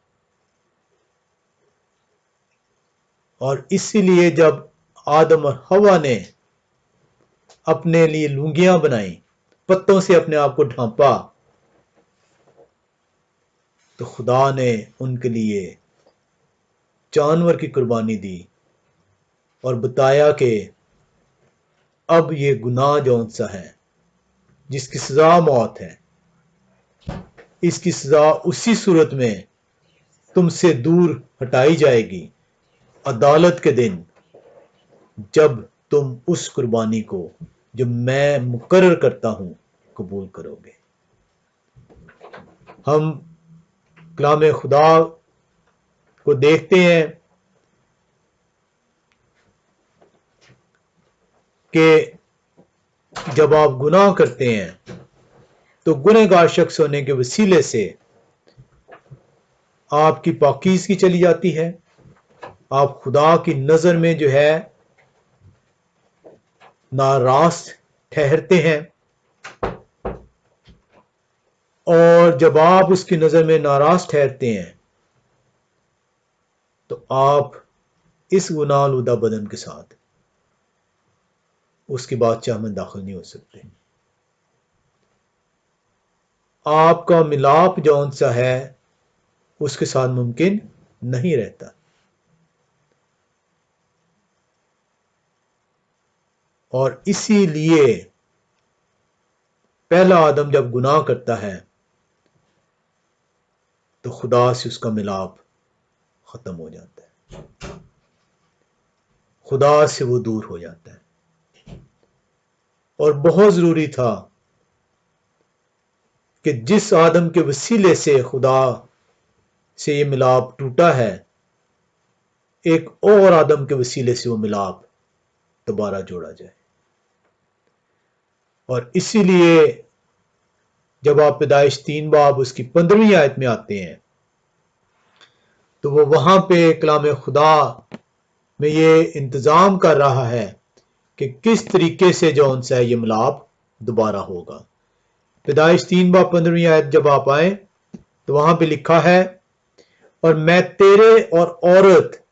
और इसीलिए जब आदम और हवा ने अपने लिए लुंगियां बनाई, पत्तों से अपने आप को ढांपा, तो खुदा ने उनके लिए जानवर की कुर्बानी दी और बताया कि अब ये गुनाह जौन सा है जिसकी सजा मौत है, इसकी सजा उसी सूरत में तुमसे दूर हटाई जाएगी अदालत के दिन, जब तुम उस कुर्बानी को जो मैं मुकर्रर करता हूं कबूल करोगे। हम कलाम खुदा को देखते हैं कि जब आप गुनाह करते हैं तो गुनहगार शख्स होने के वसीले से आपकी पाकीज़गी चली जाती है, आप खुदा की नज़र में जो है नाराज़ ठहरते हैं, और जब आप उसकी नज़र में नाराज़ ठहरते हैं तो आप इस गुनाहलुदा बदन के साथ उसकी बादशाह में दाखिल नहीं हो सकते। आपका मिलाप जौन सा है उसके साथ मुमकिन नहीं रहता। और इसीलिए पहला आदम जब गुनाह करता है तो खुदा से उसका मिलाप खत्म हो जाता है, खुदा से वो दूर हो जाता है। और बहुत जरूरी था कि जिस आदम के वसीले से खुदा से ये मिलाप टूटा है, एक और आदम के वसीले से वो मिलाप दोबारा जोड़ा जाए। और इसीलिए जब आप पैदाइश 3 बाब उसकी 15वीं आयत में आते हैं तो वो वहां पे कलाम खुदा में ये इंतजाम कर रहा है कि किस तरीके से जौन सा ये मिलाप दोबारा होगा। पैदाइश 3 बाब 15वीं आयत जब आप आए तो वहां पे लिखा है, और मैं तेरे और औरत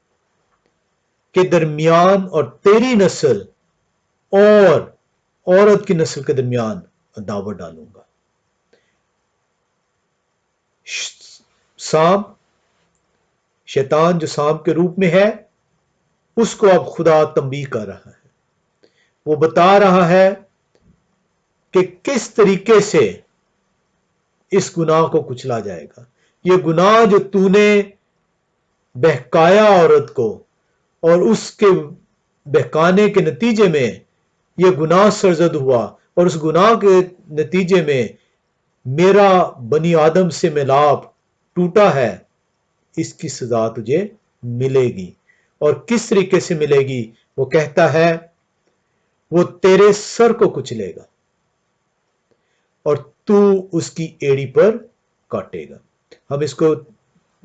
के दरमियान और तेरी नस्ल और औरत की नस्ल के दरमियान अदावत डालूंगा। सांप, शैतान जो सांप के रूप में है, उसको अब खुदा तंबीह कर रहा है। वो बता रहा है कि किस तरीके से इस गुनाह को कुचला जाएगा। ये गुनाह जो तूने बहकाया औरत को, और उसके बहकाने के नतीजे में ये गुनाह सरजद हुआ, और उस गुनाह के नतीजे में मेरा बनी आदम से मिलाप टूटा है, इसकी सजा तुझे मिलेगी। और किस तरीके से मिलेगी? वो कहता है वो तेरे सर को कुचलेगा और तू उसकी एड़ी पर काटेगा। हम इसको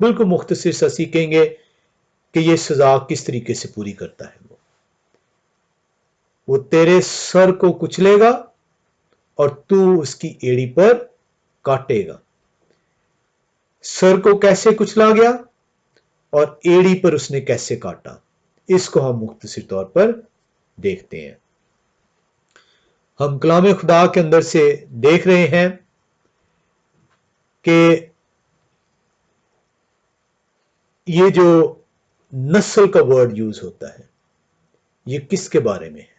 बिल्कुल मुख्तसर सा सीखेंगे कि ये सजा किस तरीके से पूरी करता है। वो तेरे सर को कुचलेगा और तू उसकी एड़ी पर काटेगा। सर को कैसे कुचला गया और एड़ी पर उसने कैसे काटा, इसको हम मुख्तसर तौर पर देखते हैं। हम कलाम खुदा के अंदर से देख रहे हैं कि ये जो नस्ल का वर्ड यूज होता है, ये किसके बारे में है?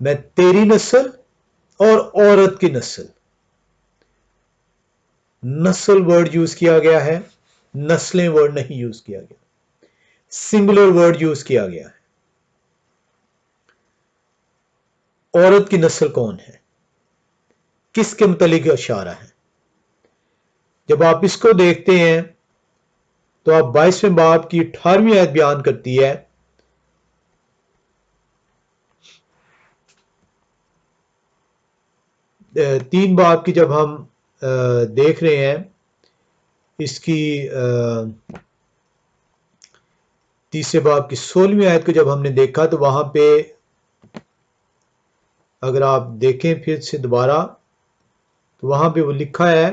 मैं तेरी नस्ल और औरत की नस्ल, नस्ल वर्ड यूज किया गया है, नस्लें वर्ड नहीं यूज किया गया, सिंगुलर वर्ड यूज किया गया है। औरत की नस्ल कौन है, किसके मुतलिक इशारा है? जब आप इसको देखते हैं तो आप 22वें बाब की 18वीं आयत बयान करती है 3 बाब की जब हम देख रहे हैं, इसकी तीसरे बाब की 16वीं आयत को जब हमने देखा तो वहां पे अगर आप देखें फिर से दोबारा तो वहां पे वो लिखा है,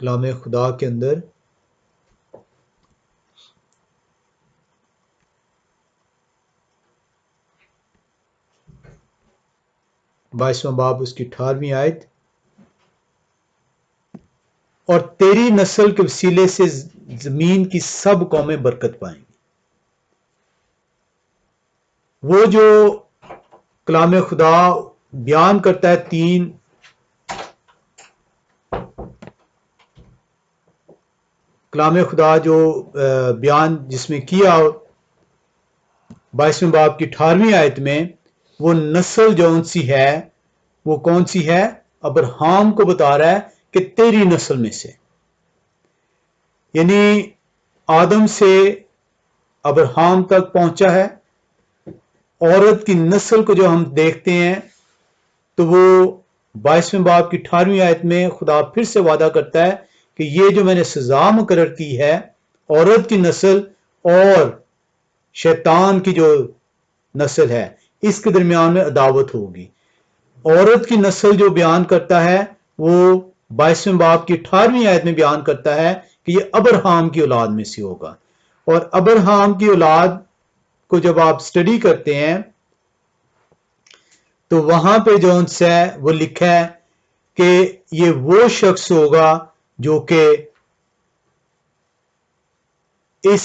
कलाम खुदा के अंदर बाईसवां बाब उसकी 18वीं आयत, और तेरी नस्ल के वसीले से जमीन की सब कौमें बरकत पाएंगी। वो जो कलाम खुदा बयान करता है, 3 कलाम खुदा जो बयान जिसमें किया 22वें बाब की 18वीं आयत में, वो नस्ल जौन सी है वो कौन सी है? अब्राहम को बता रहा है कि तेरी नस्ल में से, यानी आदम से अब्राहम तक पहुंचा है। औरत की नस्ल को जो हम देखते हैं तो वो 22वें बाब की 18वीं आयत में खुदा फिर से वादा करता है कि ये जो मैंने सजा मुकर्रर की है, औरत की नस्ल और शैतान की जो नस्ल है, इसके दरमियान में अदावत होगी। औरत की नस्ल जो बयान करता है वो 22वें बाब की 18वीं आयत में बयान करता है कि ये अब्राहम की औलाद में से होगा। और अब्राहम की औलाद को जब आप स्टडी करते हैं तो वहां पे जो है वो लिखा है कि ये वो शख्स होगा जो कि इस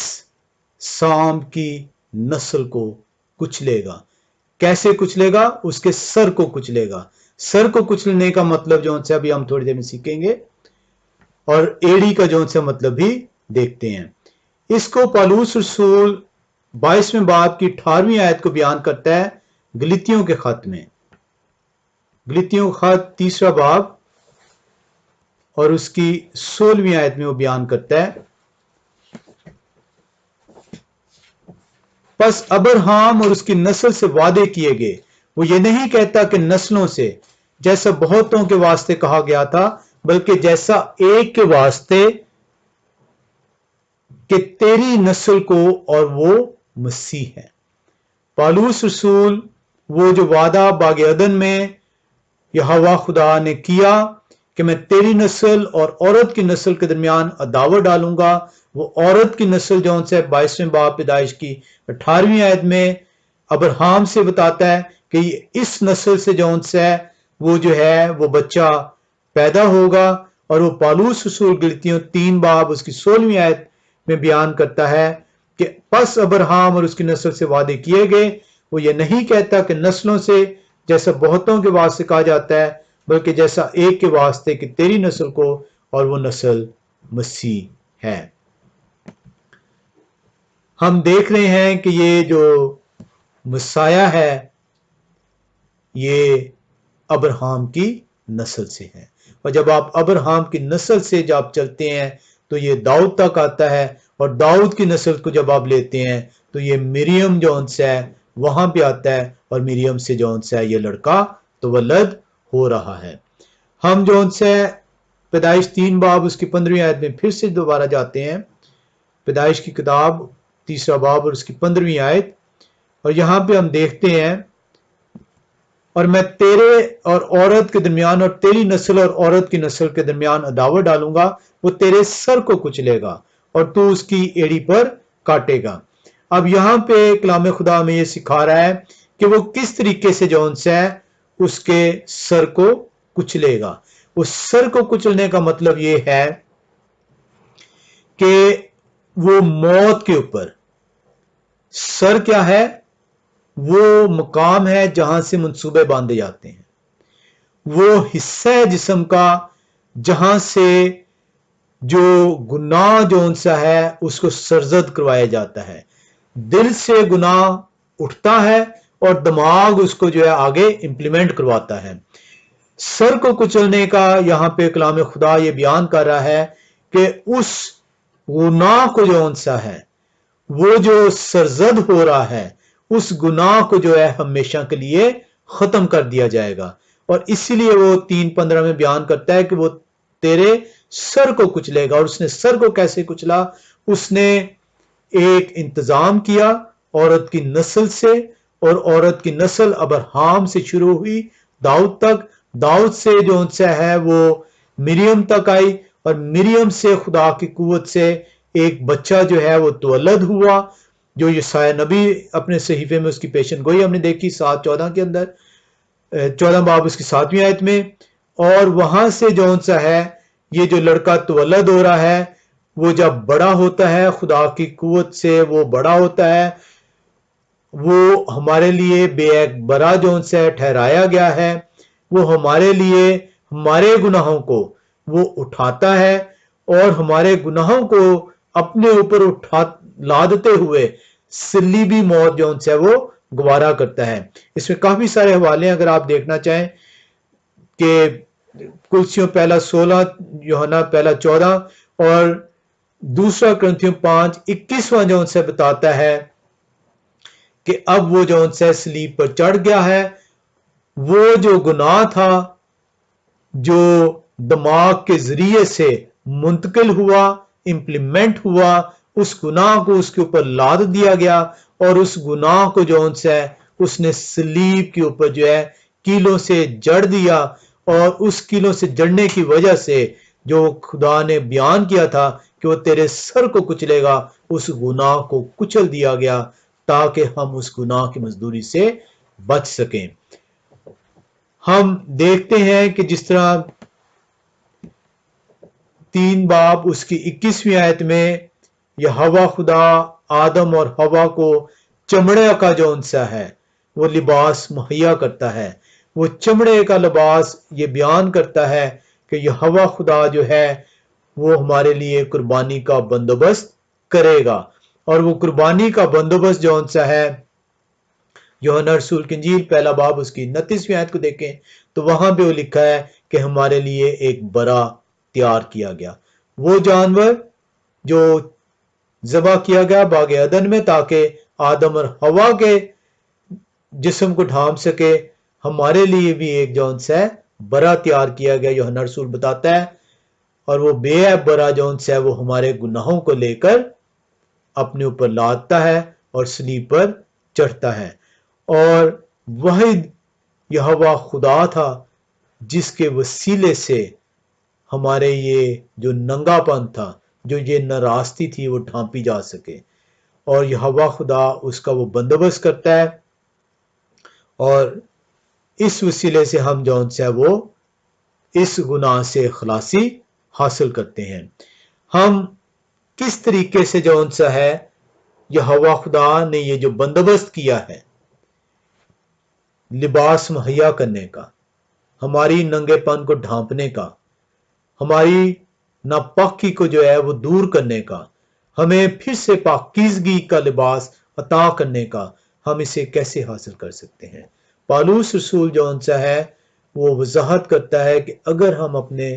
साम की नस्ल को कुचलेगा। कैसे कुचलेगा? उसके सर को कुचलेगा। सर को कुचलने का मतलब जो है अभी हम थोड़ी देर में सीखेंगे, और एड़ी का जो है मतलब भी देखते हैं। इसको पौलुस रसूल 22वें बाब की 18वीं आयत को बयान करता है गलीतियों के खत में। गलीतियों का खत 3रा बाब और उसकी 16वीं आयत में वो बयान करता है, बस अब्राहम और उसकी नस्ल से वादे किए गए। वो ये नहीं कहता कि नस्लों से, जैसा बहुतों के वास्ते कहा गया था, बल्कि जैसा एक के वास्ते कि तेरी नस्ल को, और वो मसीह है। पौलुस रसूल वो जो वादा बागे अदन में यहोवा खुदा ने किया कि मैं तेरी नस्ल और औरत की नस्ल के दरमियान अदावत डालूंगा, वो औरत की नस्ल जो से 22वें बाब पैदाइश की 18वीं आयत में अब्राहम से बताता है कि इस नस्ल से जो है वो बच्चा पैदा होगा। और वो पौलुस रसूल गलतियों 3 बाब उसकी 16वीं आयत में बयान करता है कि बस अब्राहम और उसकी नस्ल से वादे किए गए। वो ये नहीं कहता कि नस्लों से, जैसा बहुतों के वास्ते कहा जाता है, बल्कि जैसा एक के वास्ते कि तेरी नस्ल को, और वो नस्ल मसीह है। हम देख रहे हैं कि ये जो मसाया है ये अब्राहम की नस्ल से है, और जब आप अब्राहम की नस्ल से जब आप चलते हैं तो ये दाऊद तक आता है, और दाऊद की नस्ल को जब आप लेते हैं तो ये मरियम जो है वहां पे आता है, और मरियम से जो है ये लड़का तो वलद हो रहा है। हम जो है पैदाइश 3 बाब उसकी 15वीं आयत में फिर से दोबारा जाते हैं। पैदाइश की किताब 3रा बाब और उसकी 15वीं आयत, और यहां पे हम देखते हैं, और मैं तेरे और औरत के दरमियान और तेरी नस्ल और औरत की नस्ल के दरमियान अदावत डालूंगा, वो तेरे सर को कुचलेगा और तू उसकी एड़ी पर काटेगा। अब यहां पे कलाम खुदा में ये सिखा रहा है कि वो किस तरीके से जो है उसके सर को कुचलेगा। उस सर को कुचलने का मतलब ये है कि वो मौत के ऊपर, सर क्या है? वो मकाम है जहां से मंसूबे बांधे जाते हैं, वो हिस्सा है जिस्म का जहां से जो गुनाह जो सा है उसको सरजद करवाया जाता है। दिल से गुनाह उठता है और दिमाग उसको जो है आगे इंप्लीमेंट करवाता है। सर को कुचलने का यहां पे कलाम खुदा ये बयान कर रहा है कि उस गुनाह को जो सा है वो जो सरजद हो रहा है उस गुनाह को जो है हमेशा के लिए खत्म कर दिया जाएगा। और इसीलिए वो 3:15 में बयान करता है कि वो तेरे सर को कुचलेगा। और उसने सर को कैसे कुचला? उसने एक इंतजाम किया औरत की नस्ल से, और औरत की नस्ल अब्राहम से शुरू हुई दाऊद तक, दाऊद से जो उनसे है वो मिरियम तक आई, और मिरियम से खुदा की कुव्वत से एक बच्चा जो है वो तवल्लद हुआ, जो यशाया नबी अपने सहीफे में उसकी पेशन गोई हमने देखी 7:14 के अंदर, 14 बाब उसकी 7वीं आयत में। और वहां से जो सा है ये जो लड़का तवल्लद हो रहा है वो जब बड़ा होता है खुदा की कुव्वत से वो बड़ा होता है, वो हमारे लिए बेअक बरा जो से ठहराया गया है, वो हमारे लिए हमारे गुनाहों को वो उठाता है और हमारे गुनाहों को अपने ऊपर उठा लादते हुए सलीबी मौत जो है वो गवारा करता है। इसमें काफी सारे हवाले अगर आप देखना चाहें कि कुलसियों पहला 16, यूहन्ना पहला 14 और दूसरा क्रंथियों 5:21 जो उनसे बताता है कि अब वो जो उनसे सलीब पर चढ़ गया है, वो जो गुनाह था जो दिमाग के जरिए से मुंतकिल हुआ, इंप्लीमेंट हुआ, उस गुनाह को उसके ऊपर लाद दिया गया और उस गुनाह को जो उनसे उसने सलीब के ऊपर जो है कीलों से जड़ दिया। और उस कीलों से जड़ने की वजह से जो खुदा ने बयान किया था कि वो तेरे सर को कुचलेगा, उस गुनाह को कुचल दिया गया ताकि हम उस गुनाह की मजदूरी से बच सकें। हम देखते हैं कि जिस तरह 3 बाब उसकी 21वीं आयत में यहोवा खुदा आदम और हवा को चमड़े का जो सा है वो लिबास मुहैया करता है। वो चमड़े का लिबास ये बयान करता है कि यहोवा खुदा जो है वो हमारे लिए कुर्बानी का बंदोबस्त करेगा। और वो कुर्बानी का बंदोबस्त जो सा है, यूहन्ना रसूल की इंजील पहला बाब उसकी 29वीं आयत को देखें तो वहां पे वो लिखा है कि हमारे लिए एक बरा तैयार किया गया, वो जानवर जो ज़बह किया गया बागे अदन में ताकि आदम और हवा के जिस्म को ढांप सके। हमारे लिए भी एक जौन सा बरा तैयार किया गया, यूहन्ना रसूल बताता है। और वो बेअब बरा जौन सा वो हमारे गुनाहों को लेकर अपने ऊपर लादता है और सलीब पर चढ़ता है। और वही यहोवा खुदा था जिसके वसीले से हमारे ये जो नंगापन था, जो ये नाराज़गी थी, वो ढांपी जा सके। और यहोवा खुदा उसका वो बंदोबस्त करता है और इस वसीले से हम जौन सा वो इस गुनाह से खलासी हासिल करते हैं। हम किस तरीके से जौन सा है यहोवा खुदा ने ये जो बंदोबस्त किया है लिबास मुहैया करने का, हमारी नंगेपन को ढांपने का, हमारी नापाकी को जो है वो दूर करने का, हमें फिर से पाकीज़गी का लिबास अता करने का, हम इसे कैसे हासिल कर सकते हैं? पालूस रसूल जो सा है वो वजाहत करता है कि अगर हम अपने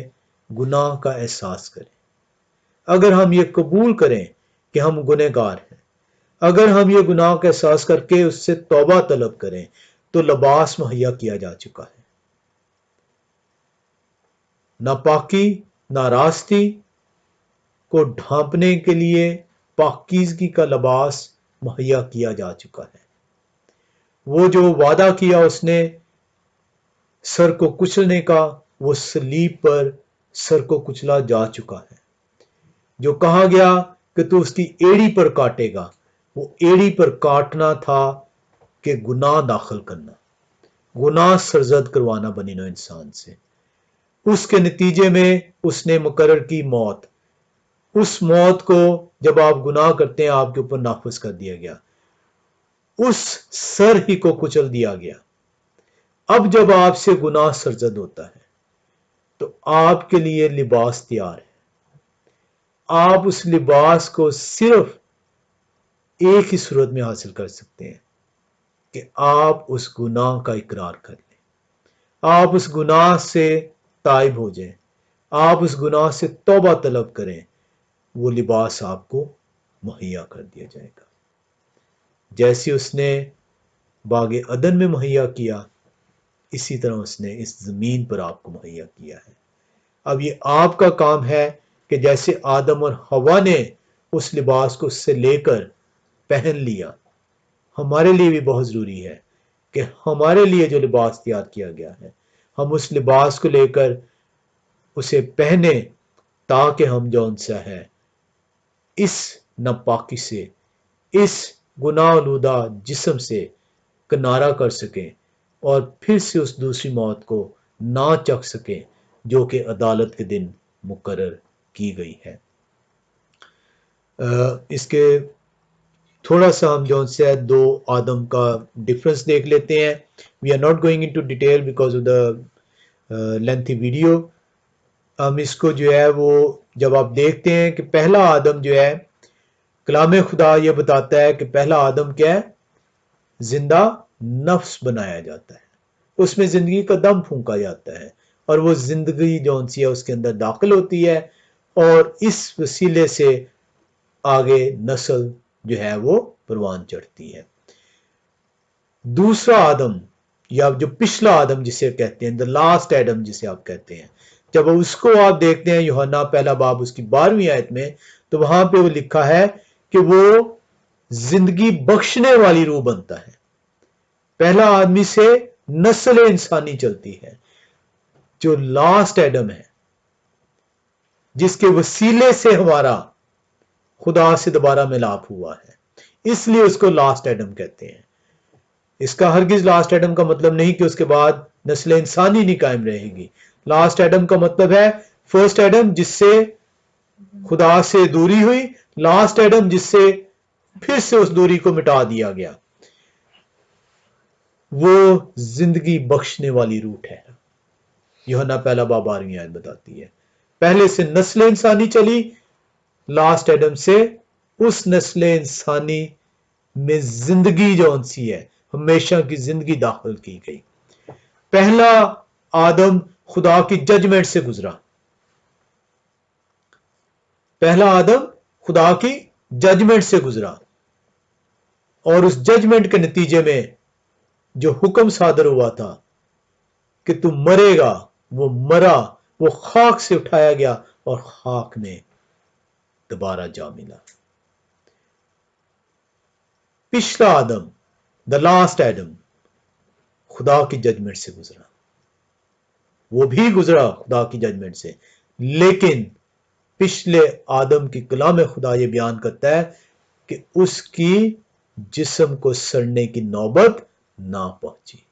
गुनाह का एहसास करें, अगर हम ये कबूल करें कि हम गुनहगार हैं, अगर हम ये गुनाह का एहसास करके उससे तौबा तलब करें तो लिबास मुहैया किया जा चुका है। नापाकी नाराज़गी को ढांपने के लिए पाकीज़गी का लिबास मुहैया किया जा चुका है। वो जो वादा किया उसने सर को कुचलने का, वो सलीब पर सर को कुचला जा चुका है। जो कहा गया कि तू उसकी एड़ी पर काटेगा, वो एड़ी पर काटना था कि गुनाह दाखिल करना, गुनाह सरजद करवाना बनी नौ इंसान से। उसके नतीजे में उसने मुकर्रर की मौत, उस मौत को जब आप गुनाह करते हैं आपके ऊपर नाफिज कर दिया गया, उस सर ही को कुचल दिया गया। अब जब आपसे गुनाह सरजद होता है तो आपके लिए लिबास तैयार है। आप उस लिबास को सिर्फ एक ही सूरत में हासिल कर सकते हैं कि आप उस गुनाह का इकरार कर लें, आप उस गुनाह से ताइब हो जाएं, आप उस गुनाह से तौबा तलब करें। वो लिबास आपको मुहैया कर दिया जाएगा। जैसे उसने बागे अदन में मुहैया किया, इसी तरह उसने इस जमीन पर आपको मुहैया किया है। अब ये आपका काम है कि जैसे आदम और हवा ने उस लिबास को उससे लेकर पहन लिया, हमारे लिए भी बहुत जरूरी है कि हमारे लिए जो लिबास तैयार किया गया है, हम उस लिबास को लेकर उसे पहने, ताकि हम जौन सा है इस नापाकी से, इस गुनाहलूदा जिस्म से किनारा कर सकें और फिर से उस दूसरी मौत को ना चख सकें जो कि अदालत के दिन मुकर्रर की गई है। इसके थोड़ा सा हम जो से दो आदम का डिफरेंस देख लेते हैं। We are not going into detail because of the lengthy video. हम इसको जो है वो जब आप देखते हैं कि पहला आदम जो है, कलाम खुदा ये बताता है कि पहला आदम क्या है, जिंदा नफ्स बनाया जाता है, उसमें जिंदगी का दम फूंका जाता है और वो जिंदगी जौन सी है उसके अंदर दाखिल होती है और इस वसीले से आगे नस्ल जो है वो परवान चढ़ती है। दूसरा आदम या जो पिछला आदम जिसे कहते हैं, द लास्ट एडम जिसे आप कहते हैं, जब उसको आप देखते हैं यूहन्ना पहला बाब उसकी 12वीं आयत में, तो वहां पे वो लिखा है कि वो जिंदगी बख्शने वाली रूह बनता है। पहला आदमी से नस्ल इंसानी चलती है। जो लास्ट एडम है जिसके वसीले से हमारा खुदा से दोबारा मिलाप हुआ है, इसलिए उसको लास्ट एडम कहते हैं। इसका हरगिज लास्ट एडम का मतलब नहीं कि उसके बाद नस्ल इंसानी नहीं कायम रहेगी। लास्ट एडम का मतलब है फर्स्ट एडम जिससे खुदा से दूरी हुई, लास्ट एडम जिससे फिर से उस दूरी को मिटा दिया गया। वो जिंदगी बख्शने वाली रूट है। यूहन्ना पहला बाब 12वीं आयत बताती है। पहले से नस्ल इंसानी चली, लास्ट एडम से उस नस्ल इंसानी में जिंदगी जौन सी है, हमेशा की जिंदगी दाखिल की गई। पहला आदम खुदा की जजमेंट से गुजरा। पहला आदम खुदा की जजमेंट से गुजरा और उस जजमेंट के नतीजे में जो हुक्म सादर हुआ था कि तू मरेगा, वो मरा, वो खाक से उठाया गया और खाक में दोबारा जा मिला। पिछला आदम, द लास्ट एडम, खुदा की जजमेंट से गुजरा। वो भी गुजरा खुदा की जजमेंट से, लेकिन पिछले आदम की कलाम खुदा ये बयान करता है कि उसकी जिस्म को सड़ने की नौबत ना पहुंची,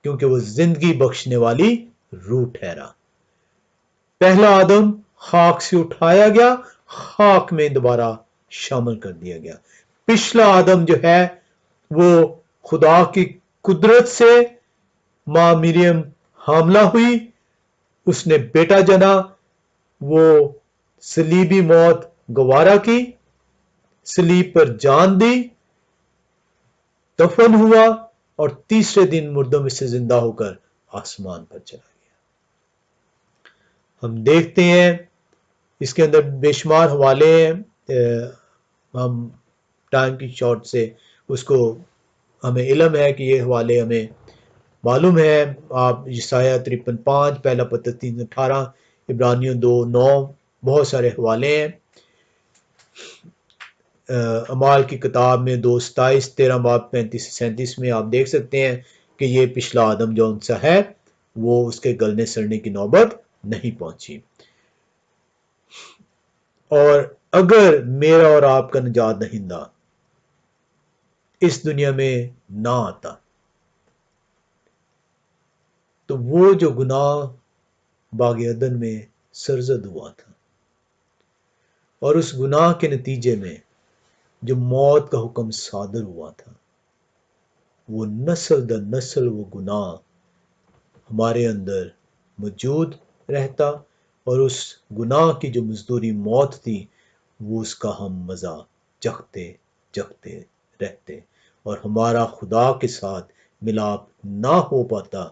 क्योंकि वो जिंदगी बख्शने वाली रूह ठहरा। पहला आदम खाक से उठाया गया, खाक में दोबारा शामिल कर दिया गया। पिछला आदम जो है वो खुदा की कुदरत से मां मरियम हामला हुई, उसने बेटा जना, वो सलीबी मौत गवारा की, सलीब पर जान दी, दफन हुआ और तीसरे दिन मुर्दों में से जिंदा होकर आसमान पर चला गया। हम देखते हैं इसके अंदर बेशुमार हवाले हैं। हम टाइम की शॉर्ट से उसको हमें इल्म है कि ये हवाले हमें मालूम है। आप यशायाह 53:5, पहला पत्र 3:18, इब्रानियों 2:9, बहुत सारे हवाले हैं। अमाल की किताब में 2:27, 13 बाब 35-37 में आप देख सकते हैं कि ये पिछला आदम जौन सा है वो उसके गलने सड़ने की नौबत नहीं पहुंची। और अगर मेरा और आपका निजात दहिंदा इस दुनिया में ना आता तो वो जो गुनाह बागे अदन में सरजद हुआ था और उस गुनाह के नतीजे में जो मौत का हुक्म सादर हुआ था, वो नस्ल दर नस्ल वो गुनाह हमारे अंदर मौजूद रहता और उस गुनाह की जो मजदूरी मौत थी वो उसका हम मज़ा चखते चखते रहते और हमारा खुदा के साथ मिलाप ना हो पाता,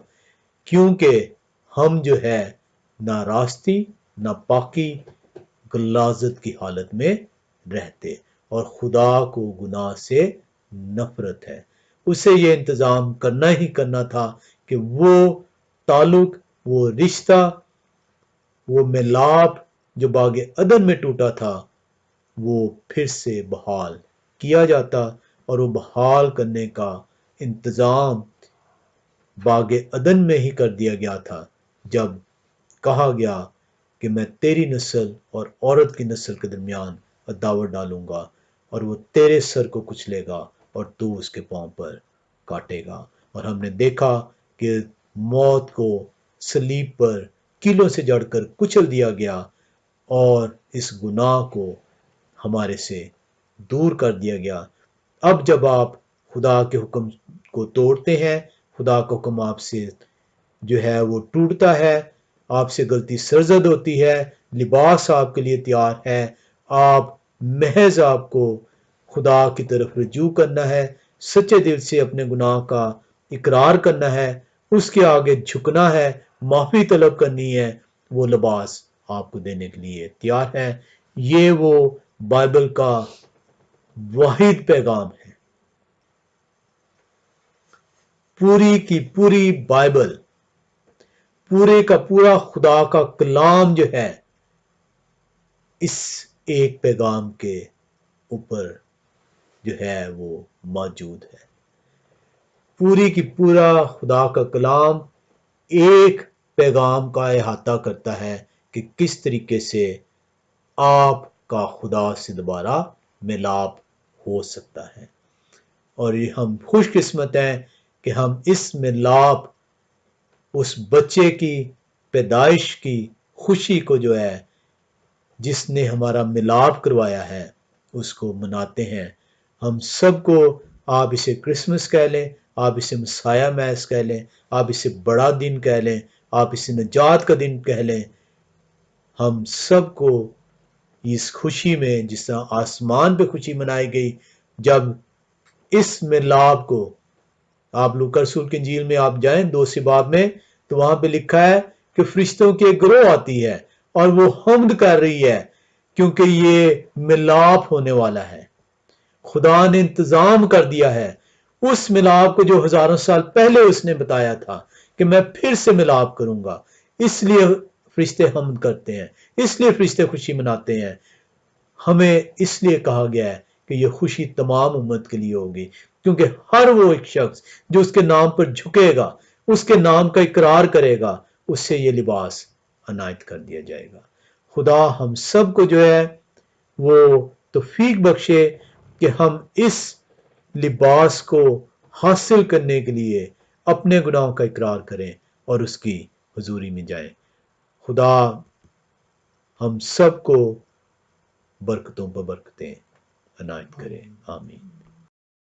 क्योंकि हम जो है ना रास्ती ना पाकी गलाजत की हालत में रहते। और खुदा को गुनाह से नफरत है। उसे ये इंतज़ाम करना ही करना था कि वो ताल्लुक, वो रिश्ता, वो मिलाप जो बागे अदन में टूटा था, वो फिर से बहाल किया जाता। और वो बहाल करने का इंतज़ाम बागे अदन में ही कर दिया गया था, जब कहा गया कि मैं तेरी नस्ल और औरत की नस्ल के दरमियान अदावत डालूंगा और वो तेरे सर को कुचलेगा और तू उसके पांव पर काटेगा। और हमने देखा कि मौत को सलीब पर कीलों से जड़कर कुचल दिया गया और इस गुनाह को हमारे से दूर कर दिया गया। अब जब आप खुदा के हुक्म को तोड़ते हैं, खुदा का हुक्म आपसे जो है वो टूटता है, आपसे गलती सरजद होती है, लिबास आपके लिए तैयार है, आप महज आपको खुदा की तरफ रुजू करना है, सच्चे दिल से अपने गुनाह का इकरार करना है, उसके आगे झुकना है, माफ़ी तलब करनी है। वो लिबास आपको देने के लिए तैयार है। ये वो बाइबल का वाहिद पैगाम है। पूरी की पूरी बाइबल, पूरे का पूरा खुदा का कलाम जो है, इस एक पैगाम के ऊपर जो है वो मौजूद है। पूरी की पूरा खुदा का कलाम एक पैगाम का अहाता करता है कि किस तरीके से आपका खुदा से दोबारा मिलाप हो सकता है। और ये हम खुशकिस्मत हैं कि हम इस मिलाप, उस बच्चे की पैदाइश की खुशी को जो है, जिसने हमारा मिलाप करवाया है, उसको मनाते हैं। हम सबको, आप इसे क्रिसमस कह लें, आप इसे मसाया मैस कह लें, आप इसे बड़ा दिन कह लें, आप इसे निजात का दिन कह लें, हम सबको इस खुशी में, जिस तरह आसमान पे खुशी मनाई गई जब इस मिलाप को, आप लूका रसूल की इंजील में आप जाएं 2 बाब में, तो वहां पे लिखा है कि फरिश्तों की एक गिरोह आती है और वो हम्द कर रही है क्योंकि ये मिलाप होने वाला है। खुदा ने इंतजाम कर दिया है उस मिलाप को जो हजारों साल पहले उसने बताया था कि मैं फिर से मिलाप करूंगा। इसलिए फरिश्ते हम्द करते हैं, इसलिए फरिश्ते खुशी मनाते हैं। हमें इसलिए कहा गया है कि यह खुशी तमाम उम्मत के लिए होगी, क्योंकि हर वो एक शख्स जो उसके नाम पर झुकेगा, उसके नाम का इकरार करेगा, उससे ये लिबास अनायत कर दिया जाएगा। खुदा हम सब को जो है वो तौफीक बख्शे कि हम इस लिबास को हासिल करने के लिए अपने गुनाहों का इकरार करें और उसकी हुजूरी में जाएं। खुदा हम सब को बरकतों पर बरकतें अनायत करे। आमीन।